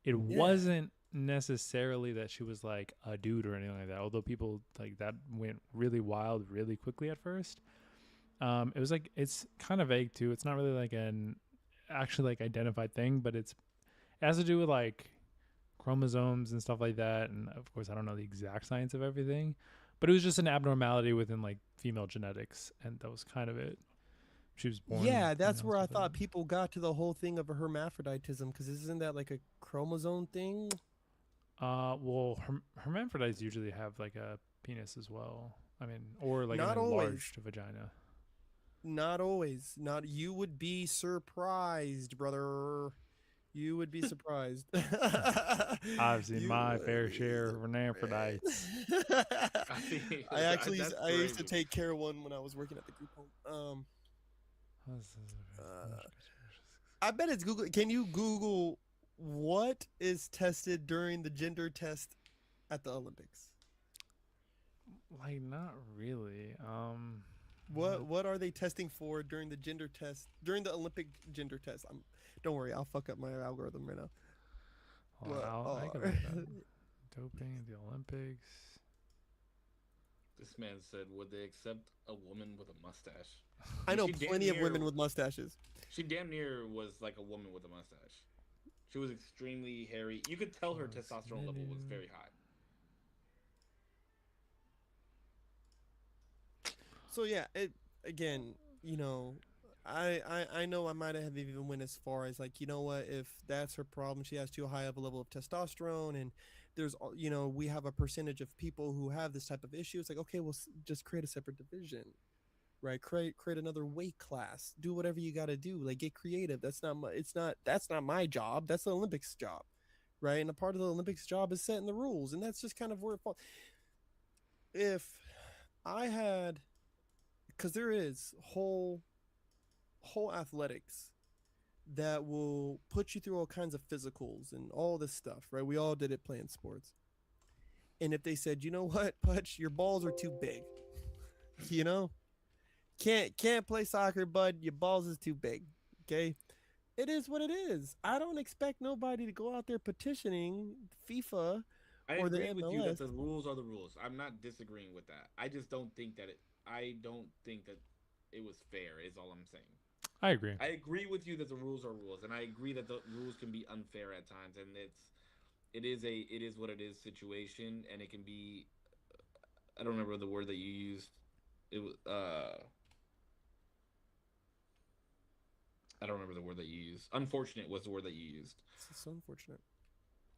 it Yeah. wasn't necessarily that she was like a dude or anything like that. Although people like that went really wild really quickly at first. It was like it's kind of vague too. It's not really like an actually like identified thing, but it has to do with like chromosomes and stuff like that. And of course, I don't know the exact science of everything, but it was just an abnormality within like female genetics, and that was kind of it. She was born Yeah, that's female and where I stuff like thought that. people got to the whole thing of a hermaphroditism because isn't that like a chromosome thing? Well, hermaphrodites usually have like a penis as well. I mean, or like an Not always. enlarged vagina. Not always. Not you would be surprised, brother. You would be surprised. I've seen you my would fair be share of hermaphrodites. surprised. I think I actually that's I used to crazy. take care of one when I was working at the group home. Uh, I bet it's Google. Can you Google what is tested during the gender test at the Olympics? Like not really. What are they testing for during the gender test during the Olympic gender test? Don't worry, I'll fuck up my algorithm right now. Hold on, What I can look it up. are Doping at the Olympics. This man said, "Would they accept a woman with a mustache?" I know She damn plenty of near, women with mustaches. she damn near was like a woman with a mustache. She was extremely hairy. You could tell her testosterone level was very high. So yeah, it again, you know, I know I might have even went as far as like, you know what, if that's her problem, she has too high of a level of testosterone, and we have a percentage of people who have this type of issue. It's like, okay, well, just create a separate division, right? Create another weight class. Do whatever you got to do. Like get creative. That's not my job. That's the Olympics job, right? And a part of the Olympics job is setting the rules, and that's just kind of where it falls. If I had, because there is whole athletics that will put you through all kinds of physicals and all this stuff, right? We all did it playing sports. And if they said, you know what, Putch, your balls are too big, you know, can't play soccer, bud. Your balls is too big. Okay, it is what it is. I don't expect nobody to go out there petitioning FIFA I or the agree with you that MLS. the rules are the rules. I'm not disagreeing with that. I just don't think that it. I don't think that it was fair. Is all I'm saying. I agree. I agree with you that the rules are rules, and I agree that the rules can be unfair at times, and it is what it is situation, and it can be. I don't remember the word that you used. It was I don't remember the word that you used. Unfortunate was the word that you used. It's so unfortunate.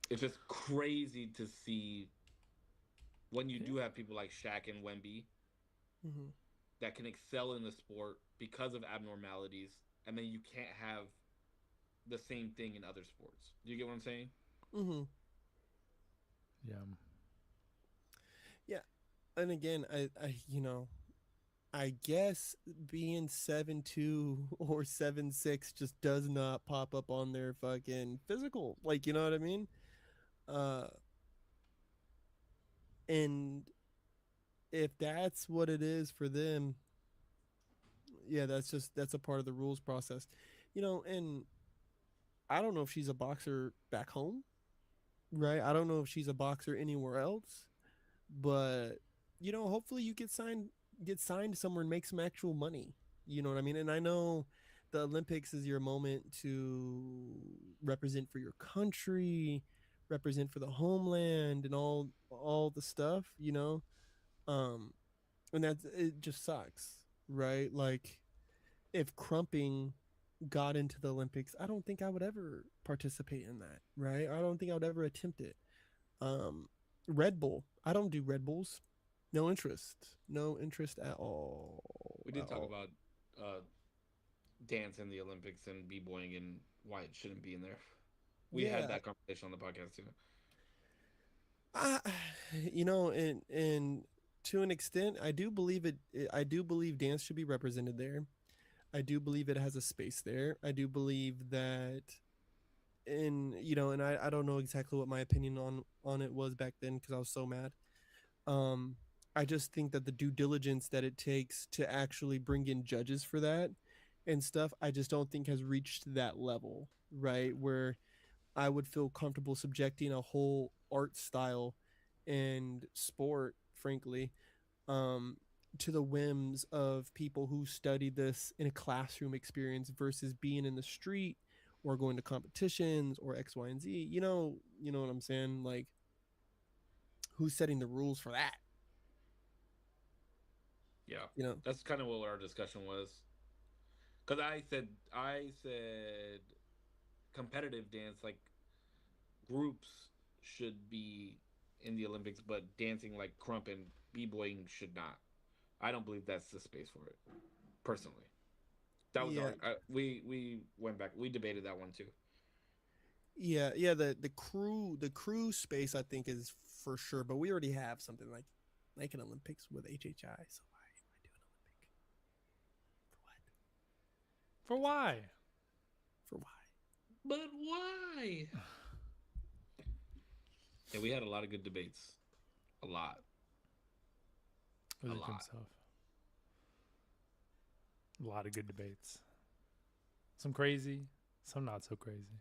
It's just crazy to see when you do have people like Shaq and Wemby Mm-hmm. that can excel in the sport because of abnormalities, and then you can't have the same thing in other sports. Do you get what I'm saying? Mm-hmm. Yeah. Yeah, and again, I guess being 7'2" or 7'6" just does not pop up on their fucking physical. Like, you know what I mean? Uh, and if that's what it is for them, yeah, that's a part of the rules process. And I don't know if she's a boxer back home, right? I don't know if she's a boxer anywhere else, but hopefully you get signed somewhere and make some actual money. You know what I mean? And I know the Olympics is your moment to represent for your country, represent for the homeland, and all the stuff. Um, and it just sucks, right? Like if crumping got into the Olympics, I don't think I would ever participate in that, right? I don't think I would ever attempt it. Um, Red Bull, I don't do Red Bulls. No interest. No interest at all. did talk about dance in the Olympics and b-boying and why it shouldn't be in there. We had Yeah, that conversation on the podcast too. I, and to an extent, I do believe it. I do believe dance should be represented there. I do believe it has a space there. I do believe that, and I don't know exactly what my opinion on it was back then because I was so mad. Um, I just think that the due diligence that it takes to actually bring in judges for that and stuff, I just don't think has reached that level, right? Where I would feel comfortable subjecting a whole art style and sport, frankly, um, to the whims of people who study this in a classroom experience versus being in the street or going to competitions or X, Y, and Z. You know what I'm saying? Like, who's setting the rules for that? Yeah, You know? that's kind of what our discussion was. Because I said competitive dance, like groups should be in the Olympics, but dancing like krump and b-boying should not. I don't believe that's the space for it, personally. That was Yeah, our we went back, we debated that one too. yeah. The crew space I think is for sure, but we already have something like an Olympics with HHI. So why do an Olympic For why? for why? But why? Yeah, we had a lot of good debates. A lot. Really good lot. stuff. A lot of good debates. Some crazy, some not so crazy.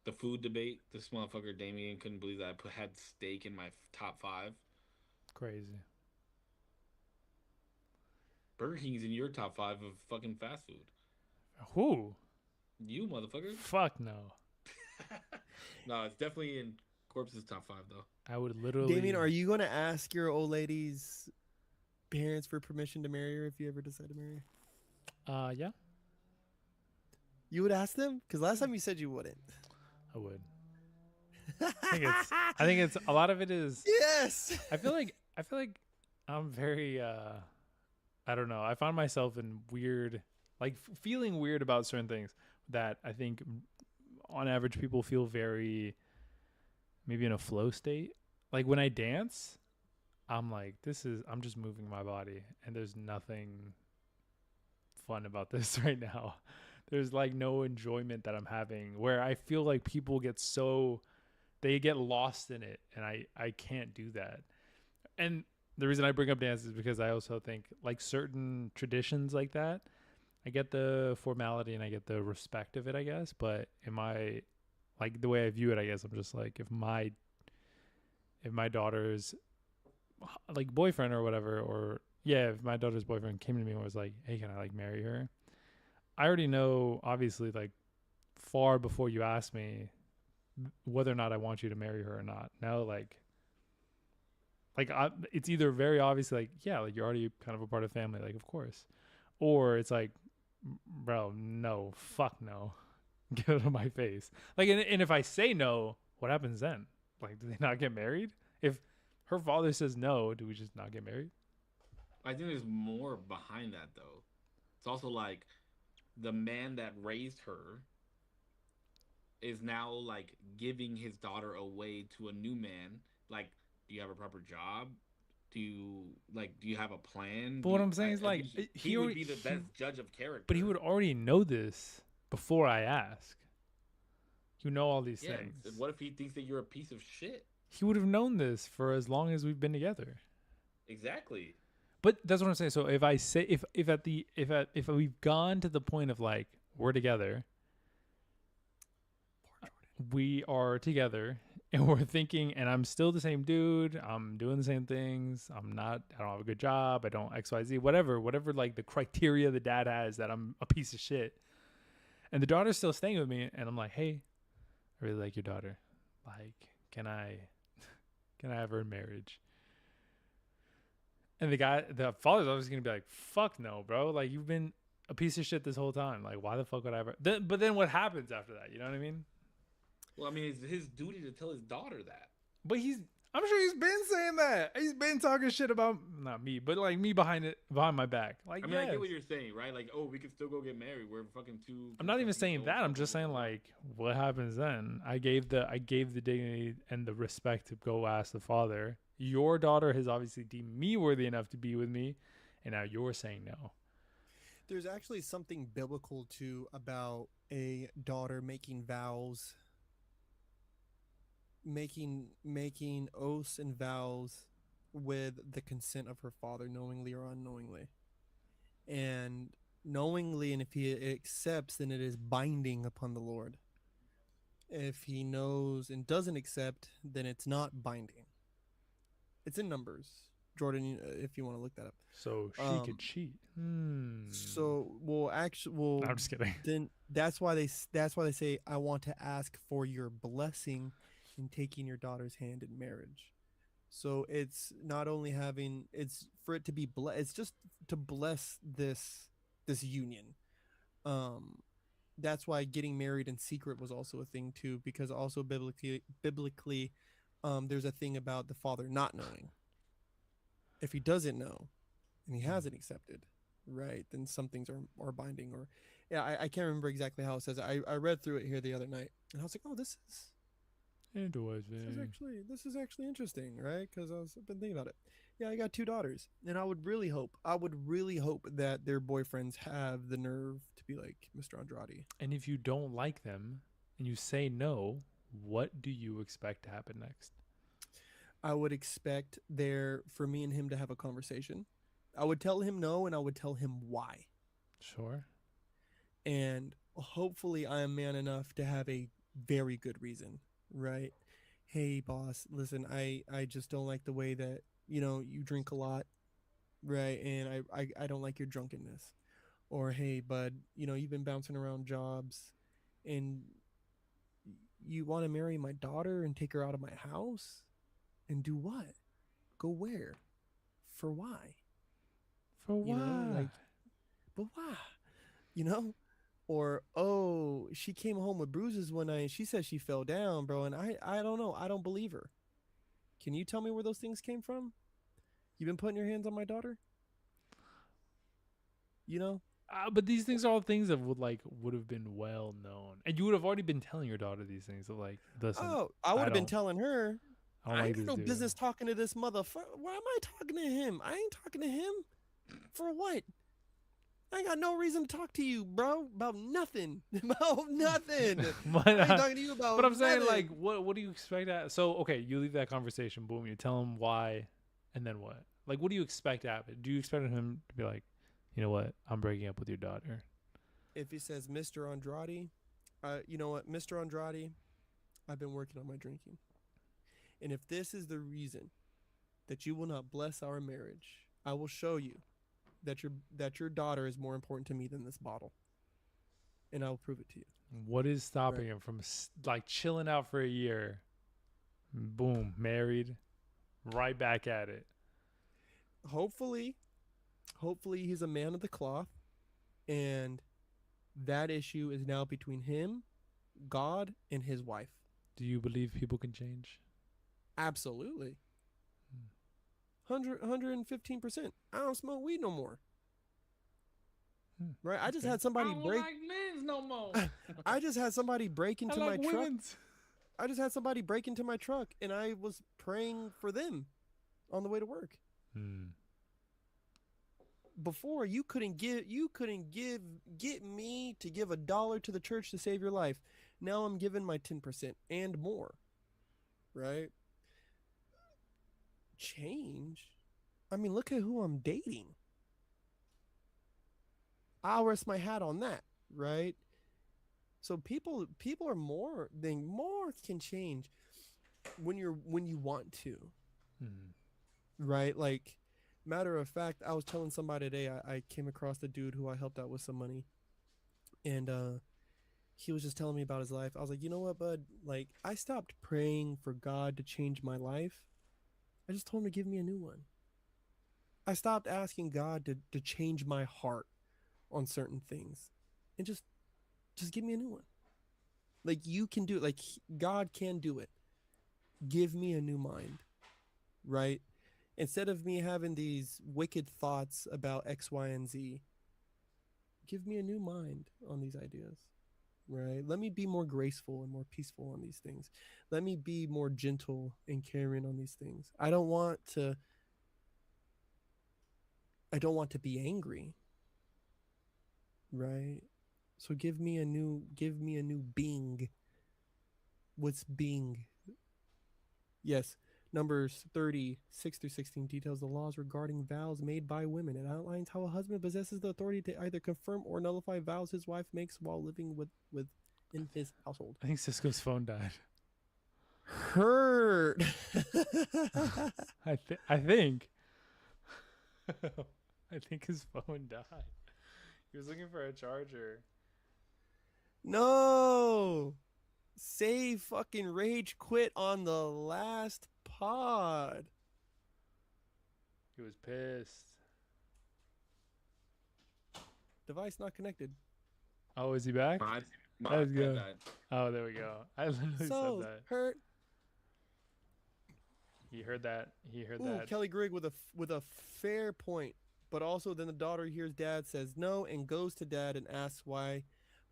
The food debate, this motherfucker Damien couldn't believe that had steak in my top 5. Crazy. Burger King's in your top 5 of fucking fast food. Who? You motherfucker. Fuck no. No, it's definitely in Corpse's top 5 though. I would literally. Damien, are you going to ask your old lady's parents for permission to marry her if you ever decide to marry her? Yeah, You would ask them? Because last time you said you wouldn't. I would. I think it's a lot of it is. Yes. I feel like I'm very. I don't know. I find myself in weird, like feeling weird about certain things that I think, on average, people feel very, maybe in a flow state. Like when I dance, I'm like, I'm just moving my body, and there's nothing fun about this right now. There's like no enjoyment that I'm having, where I feel like people they get lost in it, and I can't do that. And the reason I bring up dance is because I also think like certain traditions like that, I get the formality and I get the respect of it, I guess. But like the way I view it, I guess I'm just like, if my daughter's like boyfriend or whatever, or yeah, if my daughter's boyfriend came to me and was like, hey, can I like marry her? I already know, obviously, like far before you ask me whether or not I want you to marry her or not. Now, it's either very obvious, like, yeah, like you're already kind of a part of the family, like, of course. Or it's like, bro, no, fuck no. Get out of my face. Like, and if I say no, what happens then? Like, do they not get married? If her father says no, do we just not get married? I think there's more behind that though. It's also like the man that raised her is now like giving his daughter away to a new man. Like, do you have a proper job? Do you have a plan? But what I'm saying is, like, he would be the best judge of character. But he would already know this before I ask. You know all these things. What if he thinks that you're a piece of shit? He would have known this for as long as we've been together. Exactly. But that's what I'm saying. So if I say if we've gone to the point of like we're together, we are together, and we're thinking, and I'm still the same dude. I'm doing the same things. I don't have a good job. I don't XYZ, whatever like the criteria the dad has that I'm a piece of shit. And the daughter's still staying with me, and I'm like, hey, I really like your daughter. Like, can I have her in marriage? And the father's obviously gonna be like, fuck no, bro. Like, you've been a piece of shit this whole time. Like, why the fuck would I ever? But then what happens after that? You know what I mean? Well, I mean, it's his duty to tell his daughter that. But I'm sure he's been saying that. He's been talking shit about not me, but like me behind my back. Like, I mean, I get yes. what you're saying, right? Like, oh, we could still go get married. We're fucking two. I'm not even 50 years saying old, that. I'm fucking just whatever saying we want. like what happens then. I gave the dignity and the respect to go ask the father. Your daughter has obviously deemed me worthy enough to be with me, and now you're saying no. There's actually something biblical too about a daughter making vows, making oaths and vows with the consent of her father, knowingly or unknowingly. And knowingly, and if he accepts, then it is binding upon the Lord. If he knows and doesn't accept, then it's not binding. It's in Numbers, Jordan. If you want to look that up. So she could cheat. So No, I'm just kidding. then that's why they say I want to ask for your blessing in taking your daughter's hand in marriage. So it's not only having it's for it to be it's just to bless this union. Um that's why getting married in secret was also a thing too, because also biblically there's a thing about the father not knowing. If he doesn't know and he hasn't accepted, right, then some things are binding. Or yeah, I can't remember exactly how it says it. I read through it here the other night and I was like, oh, this is actually interesting, right? Because I've been thinking about it. Yeah, I got two daughters, and I would really hope that their boyfriends have the nerve to be like Mr. Andrade. And if you don't like them and you say no, what do you expect to happen next? I would expect for me and him to have a conversation. I would tell him no, and I would tell him why. Sure. And hopefully I am man enough to have a very good reason, right? Hey boss, listen, I just don't like the way that, you drink a lot, right? And I don't like your drunkenness. Or hey bud, you've been bouncing around jobs and you want to marry my daughter and take her out of my house? And do what? Go where? For why? For why? Like, but why? Or, oh, she came home with bruises one night. She said she fell down, bro. And I don't know. I don't believe her. Can you tell me where those things came from? You been putting your hands on my daughter? But these things are all things that would have been well known, and you would have already been telling your daughter these things. So like, listen. Oh, I would have been telling her. I like ain't no business talking to this motherfucker. Why am I talking to him? I ain't talking to him. For what? I ain't got no reason to talk to you, bro, about nothing. About nothing. I ain't talking to you about But I'm saying, nothing. like, what do you expect? So, okay, you leave that conversation, boom, you tell him why, and then what? Like, what do you expect to happen? Do you expect him to be like, you know what, I'm breaking up with your daughter? If he says, Mr. Andrade, you know what, Mr. Andrade, I've been working on my drinking. And if this is the reason that you will not bless our marriage, I will show you that your daughter is more important to me than this bottle, and I will prove it to you. What is stopping him from like chilling out for a year? Boom, married, right back at it. Hopefully he's a man of the cloth, and that issue is now between him, God, and his wife. Do you believe people can change? Absolutely. 115%. I don't smoke weed no more. Right? I just had somebody I don't break. like men's no more. I just had somebody break into my truck. Women's. I just had somebody break into my truck, and I was praying for them on the way to work. Before you couldn't get me to give $1 to the church to save your life. Now I'm giving my 10% and more. Right? Change. I mean, look at who I'm dating. I'll rest my hat on that, right? So people are more can change when you want to. Right? Like, matter of fact, I was telling somebody today, I came across a dude who I helped out with some money, and he was just telling me about his life. I was like, you know what, bud? Like, I stopped praying for God to change my life. I just told him to give me a new one. I stopped asking God to change my heart on certain things, and just give me a new one. Like, you can do it. Like, God can do it. Give me a new mind. right? Instead of me having these wicked thoughts about X, Y, and Z, give me a new mind on these ideas, right? Let me be more graceful and more peaceful on these things. Let me be more gentle and caring on these things. I don't want to be angry, right? So give me a new being. What's being? Yes. Numbers 36 through 16 details the laws regarding vows made by women. It outlines how a husband possesses the authority to either confirm or nullify vows his wife makes while living with in his household. I think Cisco's phone died. Hurt. I think I think his phone died. He was looking for a charger. No. Save fucking rage quit on the last pod. He was pissed. Device not connected. Oh, is he back? My Let's go. died. Oh, there we go. I literally So said that. hurt. He heard that. He heard Ooh, that. Kelly Grigg with a fair point. But also then the daughter hears dad says no and goes to dad and asks why,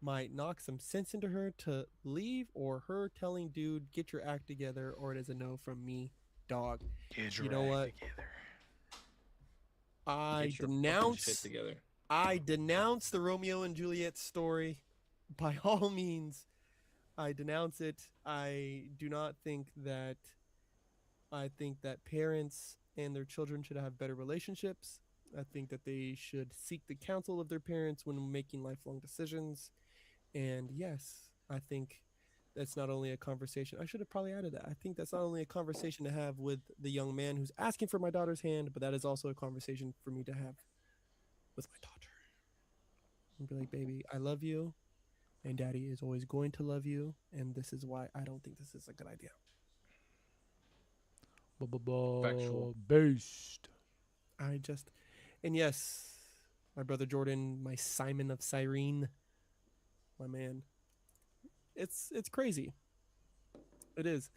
might knock some sense into her to leave, or her telling dude get your act together or it is a no from me, dog. Get You know what? together. I Get your fucking shit denounce together. I denounce the Romeo and Juliet story by all means. I denounce it. I think that parents and their children should have better relationships. I think that they should seek the counsel of their parents when making lifelong decisions. And yes, I think that's not only a conversation. I should have probably added that. I think that's not only a conversation to have with the young man who's asking for my daughter's hand, but that is also a conversation for me to have with my daughter. And be like, baby, I love you, and daddy is always going to love you, and this is why I don't think this is a good idea. Factual. Based. And yes, my brother Jordan, my Simon of Cyrene, my man. It's crazy. It is.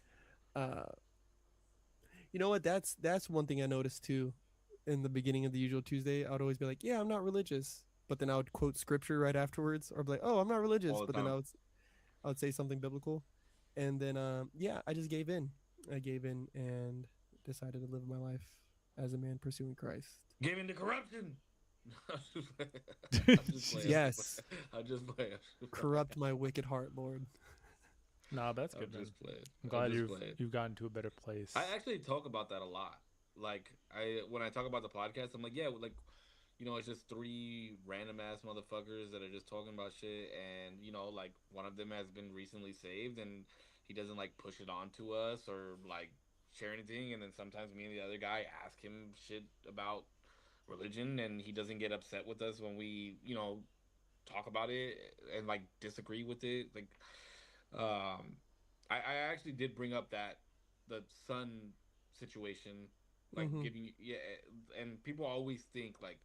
You know what? That's one thing I noticed too. In the beginning of the usual Tuesday, I would always be like, "Yeah, I'm not religious," but then I would quote scripture right afterwards, or be like, "Oh, I'm not religious," All the but then time. I would say something biblical, and then yeah, I just gave in. I gave in and decided to live my life as a man pursuing Christ. Give in to corruption. I'm just playing. Yes. I'm just playing. Corrupt my wicked heart, Lord. Nah, that's I'm good. Man. just playing. I'm glad just you've playing. you've gotten to a better place. I actually talk about that a lot. Like when I talk about the podcast, I'm like, yeah, like, it's just three random ass motherfuckers that are just talking about shit, and like one of them has been recently saved, and he doesn't like push it on to us or like share anything, and then sometimes me and the other guy ask him shit about religion, and he doesn't get upset with us when we talk about it and like disagree with it. Like, um, I actually did bring up that the sun situation, like Mm-hmm. giving yeah, and people always think like,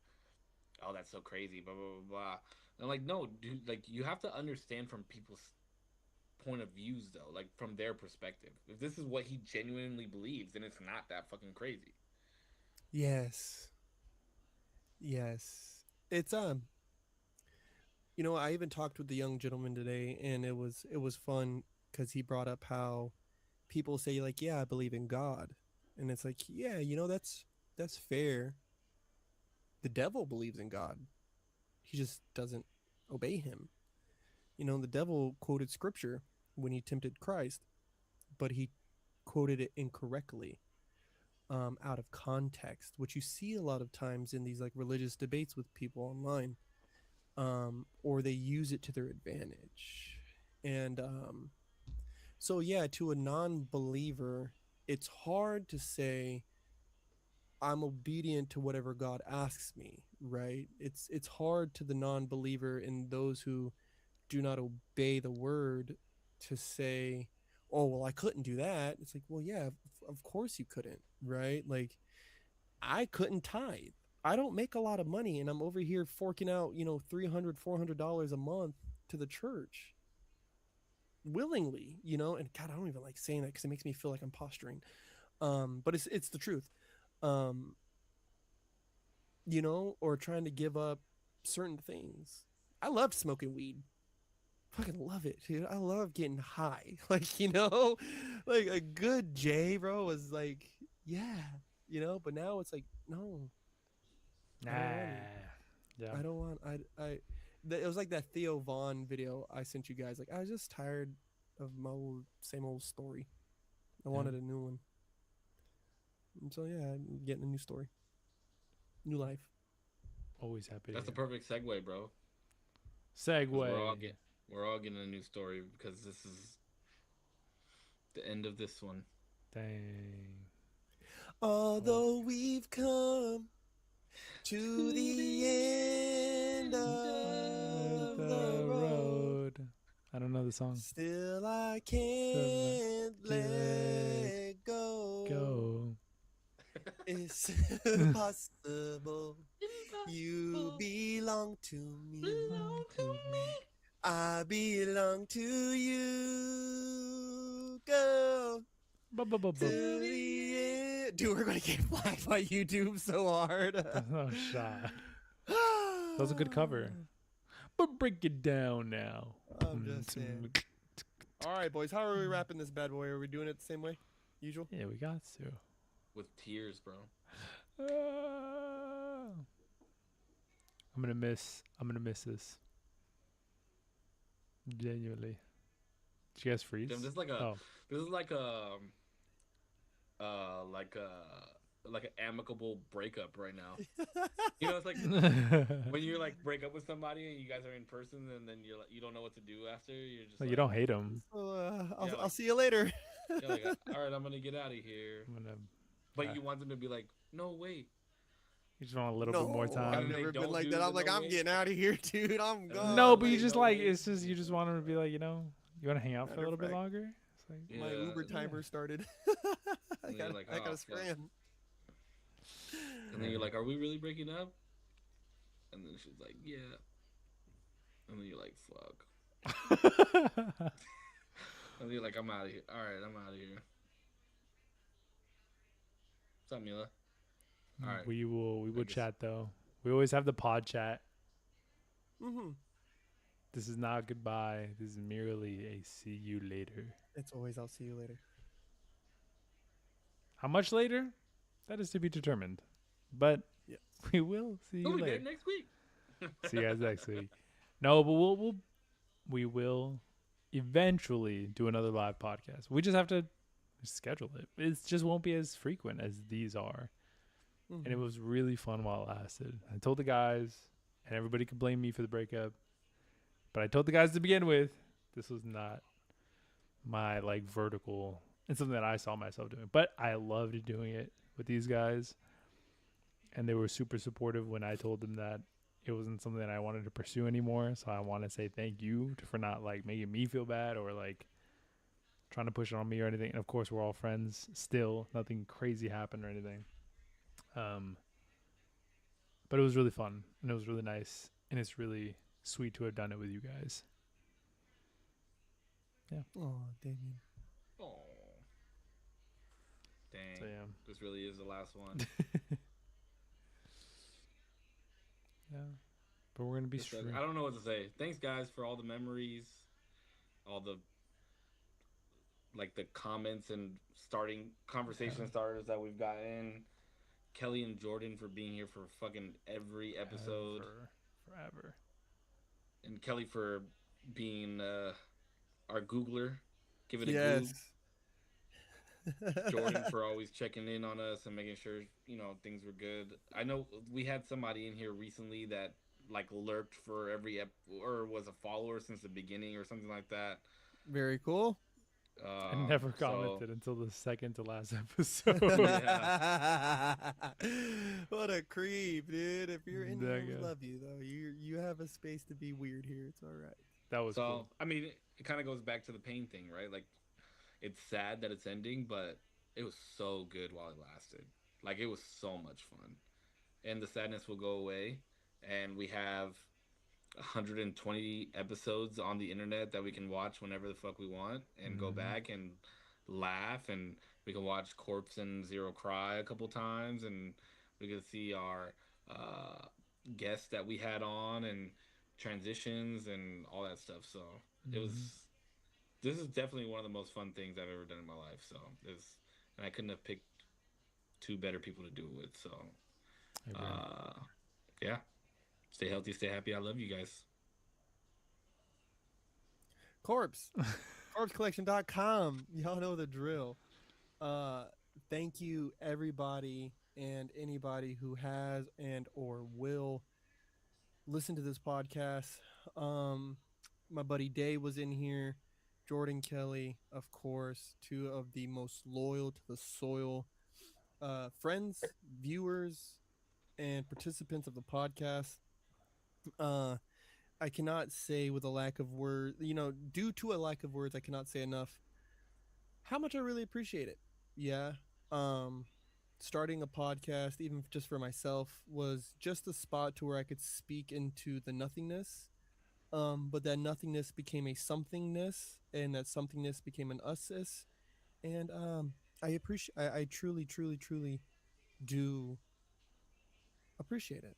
oh, that's so crazy, blah blah blah blah. And I'm like, no, dude, like you have to understand from people's point of views though, like from their perspective. If this is what he genuinely believes, then it's not that fucking crazy. Yes. Yes. It's I even talked with the young gentleman today, and it was fun because he brought up how people say like, yeah, I believe in God, and it's like, yeah, that's fair. The devil believes in God. He just doesn't obey him. The devil quoted scripture when he tempted Christ, but he quoted it incorrectly, out of context, which you see a lot of times in these like religious debates with people online, or they use it to their advantage. And so, yeah, to a non-believer, it's hard to say I'm obedient to whatever God asks me, right? It's hard to the non-believer and those who do not obey the word to say, "Oh, well, I couldn't do that." It's like, "Well, yeah, of course you couldn't," right? Like I couldn't tithe. I don't make a lot of money and I'm over here forking out, $300, $400 a month to the church willingly, and God, I don't even like saying that because it makes me feel like I'm posturing. But it's the truth. Um, you know, or trying to give up certain things. I loved smoking weed. Fucking love it, dude. I love getting high. Like, like a good J, bro, was like, yeah, but now it's like, no, I don't want it. Nah. Yeah. I don't want it was like that Theo Vaughn video I sent you guys. Like, I was just tired of my same old story. I wanted a new one. And so yeah, I'm getting a new story. New life. Always happy. That's the perfect segue, bro. 'Cause Segue. we're all getting a new story because this is the end of this one. Dang. Although we've come to the end of the road, I don't know the song. still I can't let go. It's impossible. You belong to me. I belong to you. Go to the end. Dude, we're gonna get flagged by YouTube so hard. Oh, shot. That was a good cover. But break it down now. I'm just saying. All right, boys. How are we wrapping this bad boy? Are we doing it the same way? Usual? Yeah, we got to. With tears, bro. I'm gonna miss this. Genuinely. Did you guys freeze? Damn, this is like like an amicable breakup right now. It's like when you like break up with somebody and you guys are in person and then you're like, you don't know what to do after. You're just you don't hate them. I'll see you later. You're like, all right, I'm gonna get out of here. But you want them to be like, no, wait. You just want a little bit more time. I've never been like that. I'm like, I'm getting out of here, dude. I'm gone. No, but you just it's just you just want them to be like, you want to hang out for a little bit longer. It's like, my Uber timer started. I gotta scram. And then you're like, are we really breaking up? And then she's like, yeah. And then you're like, fuck. And then you're like, I'm out of here. All right, I'm out of here. What's up, Mila? All right. We will chat though. We always have the pod chat. Mm-hmm. This is not goodbye. This is merely a see you later. It's always I'll see you later. How much later? That is to be determined. But yes, we will see you later next week. See you guys next week. No, but we will eventually do another live podcast. We just have to schedule it. It just won't be as frequent as these are. Mm-hmm. And it was really fun while it lasted. I told the guys, and everybody could blame me for the breakup, but I told the guys to begin with, this was not my vertical. It's something that I saw myself doing, but I loved doing it with these guys, and they were super supportive when I told them that it wasn't something that I wanted to pursue anymore. So I want to say thank you for not making me feel bad or trying to push it on me or anything. And of course, we're all friends still. Nothing crazy happened or anything. But it was really fun and it was really nice, and it's really sweet to have done it with you guys. Yeah. Oh, Damien. Oh. Dang. So, yeah. This really is the last one. Yeah. But we're gonna be straight. I don't know what to say. Thanks, guys, for all the memories, all the the comments and conversation starters that we've gotten. Kelly and Jordan for being here for fucking every episode. Forever. And Kelly for being our Googler. Give it a yes. Goog. Jordan for always checking in on us and making sure, things were good. I know we had somebody in here recently that lurked for every or was a follower since the beginning or something like that. Very cool. I never commented until the second to last episode. What a creep, dude. If you're in here, we love you though. You have a space to be weird here. It's all right. That was cool. I mean, it kind of goes back to the pain thing, right? It's sad that it's ending, but it was so good while it lasted. It was so much fun. And the sadness will go away. And we have 120 episodes on the internet that we can watch whenever the fuck we want and go back and laugh and We can watch Corpse and Zero Cry a couple times, and we can see our uh, guests that we had on and transitions and all that stuff. So it was. Mm-hmm. This is definitely one of the most fun things I've ever done in my life. So it's, and I couldn't have picked two better people to do it with. So I agree. uh, yeah, stay healthy, stay happy. I love you guys. Corpse. CorpseCollection.com. Y'all know the drill. Uh, Thank you everybody and anybody who has and or will listen to this podcast. Um, my buddy Day was in here. Jordan Kelly, of course, two of the most loyal to the soil friends, viewers, and participants of the podcast. Uh, I cannot say with a lack of words, due to a lack of words, I cannot say enough how much I really appreciate it. Yeah. Um, Starting a podcast, even just for myself, was just a spot to where I could speak into the nothingness. But that nothingness became a somethingness, and that somethingness became an usness. And I appreciate, I truly, truly, truly do appreciate it.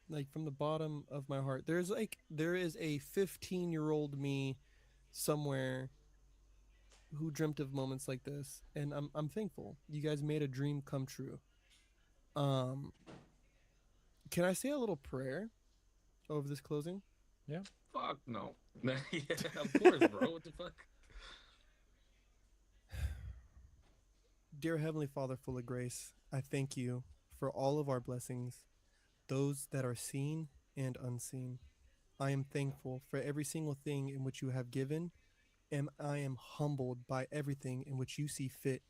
Like from the bottom of my heart, there is a 15-year-old me somewhere who dreamt of moments like this, and I'm thankful. You guys made a dream come true. Um, can I say a little prayer over this closing? Yeah. Fuck no. Yeah, of course, bro. What the fuck? Dear Heavenly Father, full of grace, I thank you for all of our blessings, those that are seen and unseen. I am thankful for every single thing in which you have given, and I am humbled by everything in which you see fit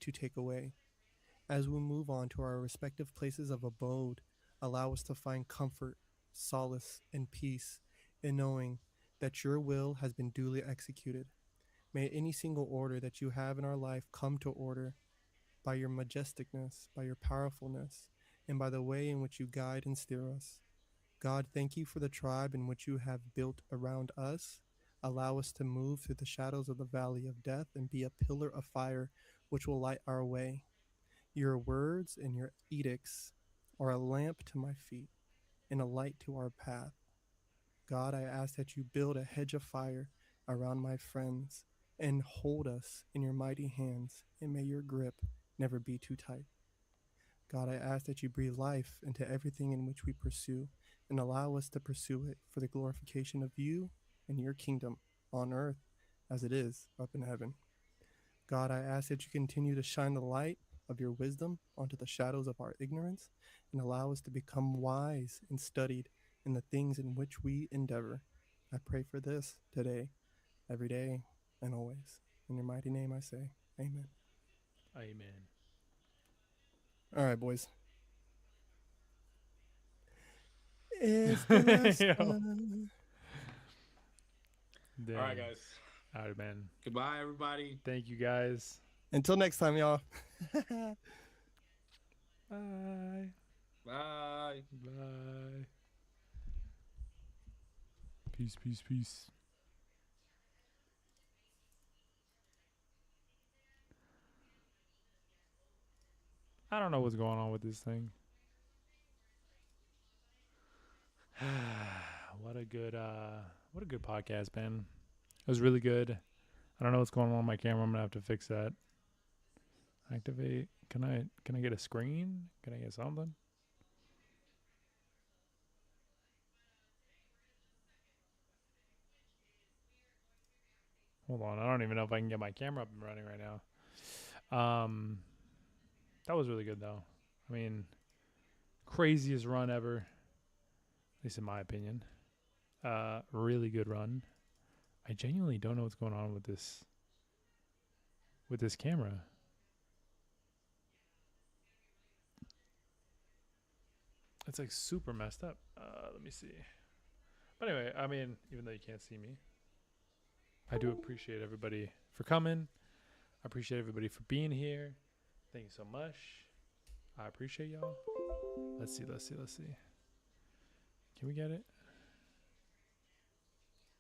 to take away. As we move on to our respective places of abode, allow us to find comfort, solace, and peace in knowing that your will has been duly executed. May any single order that you have in our life come to order by your majesticness, by your powerfulness, and by the way in which you guide and steer us. God, thank you for the tribe in which you have built around us. Allow us to move through the shadows of the valley of death and be a pillar of fire which will light our way. Your words and your edicts are a lamp to my feet and a light to our path. God, I ask that you build a hedge of fire around my friends and hold us in your mighty hands, and may your grip never be too tight. God, I ask that you breathe life into everything in which we pursue and allow us to pursue it for the glorification of you and your kingdom on earth as it is up in heaven. God, I ask that you continue to shine the light of your wisdom onto the shadows of our ignorance and allow us to become wise and studied in the things in which we endeavor. I pray for this today, every day, and always. In your mighty name I say, amen. Amen. All right, boys. It's the last Yo. one. Dang. All right, guys. All right, man. Goodbye, everybody. Thank you, guys. Until next time, y'all. Bye. Bye. Bye. Peace, peace, peace. I don't know what's going on with this thing. What a good podcast, man. It was really good. I don't know what's going on with my camera. I'm gonna have to fix that. Activate. Can I get a screen? Can I get something? Hold on. I don't even know if I can get my camera up and running right now. That was really good though. I mean, craziest run ever. At least in my opinion. Really good run. I genuinely don't know what's going on with this camera. It's like super messed up. Let me see. But anyway, I mean, even though you can't see me, I do appreciate everybody for coming. I appreciate everybody for being here. Thank you so much. I appreciate y'all. Let's see. Can we get it?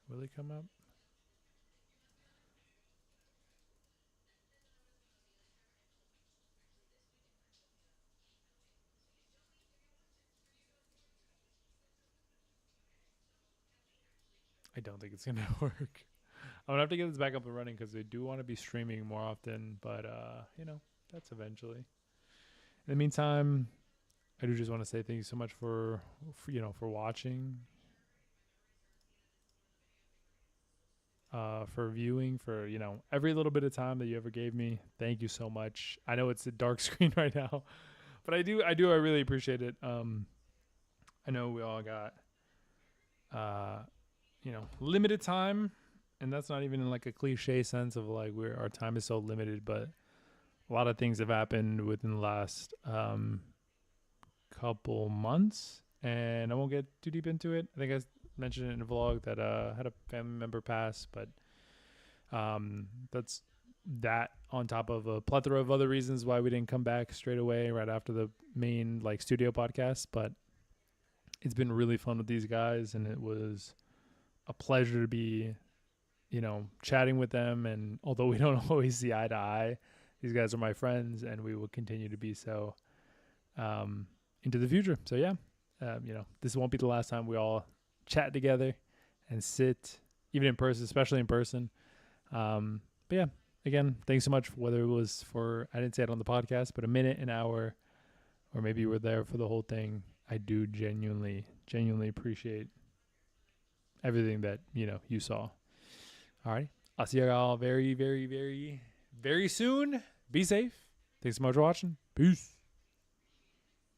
Will it come up? I don't think it's gonna work. I'm gonna have to get this back up and running because they do want to be streaming more often, but that's eventually. In the meantime, I do just want to say thank you so much for watching, for viewing, for every little bit of time that you ever gave me. Thank you so much. I know it's a dark screen right now, but I really appreciate it. I know we all got limited time, and that's not even in like a cliche sense of like our time is so limited, but a lot of things have happened within the last couple months, and I won't get too deep into it. I think I mentioned it in a vlog that had a family member pass, but that's that on top of a plethora of other reasons why we didn't come back straight away right after the main like studio podcast. But it's been really fun with these guys, and it was a pleasure to be chatting with them. And although we don't always see eye to eye, these guys are my friends, and we will continue to be so into the future. So yeah, this won't be the last time we all chat together and sit, even in person, especially in person. But yeah, again, thanks so much. Whether it was for, I didn't say it on the podcast, but a minute, an hour, or maybe you were there for the whole thing, I do genuinely appreciate everything that you saw. All right, I'll see you all very, very, very, very soon. Be safe. Thanks so much for watching. Peace.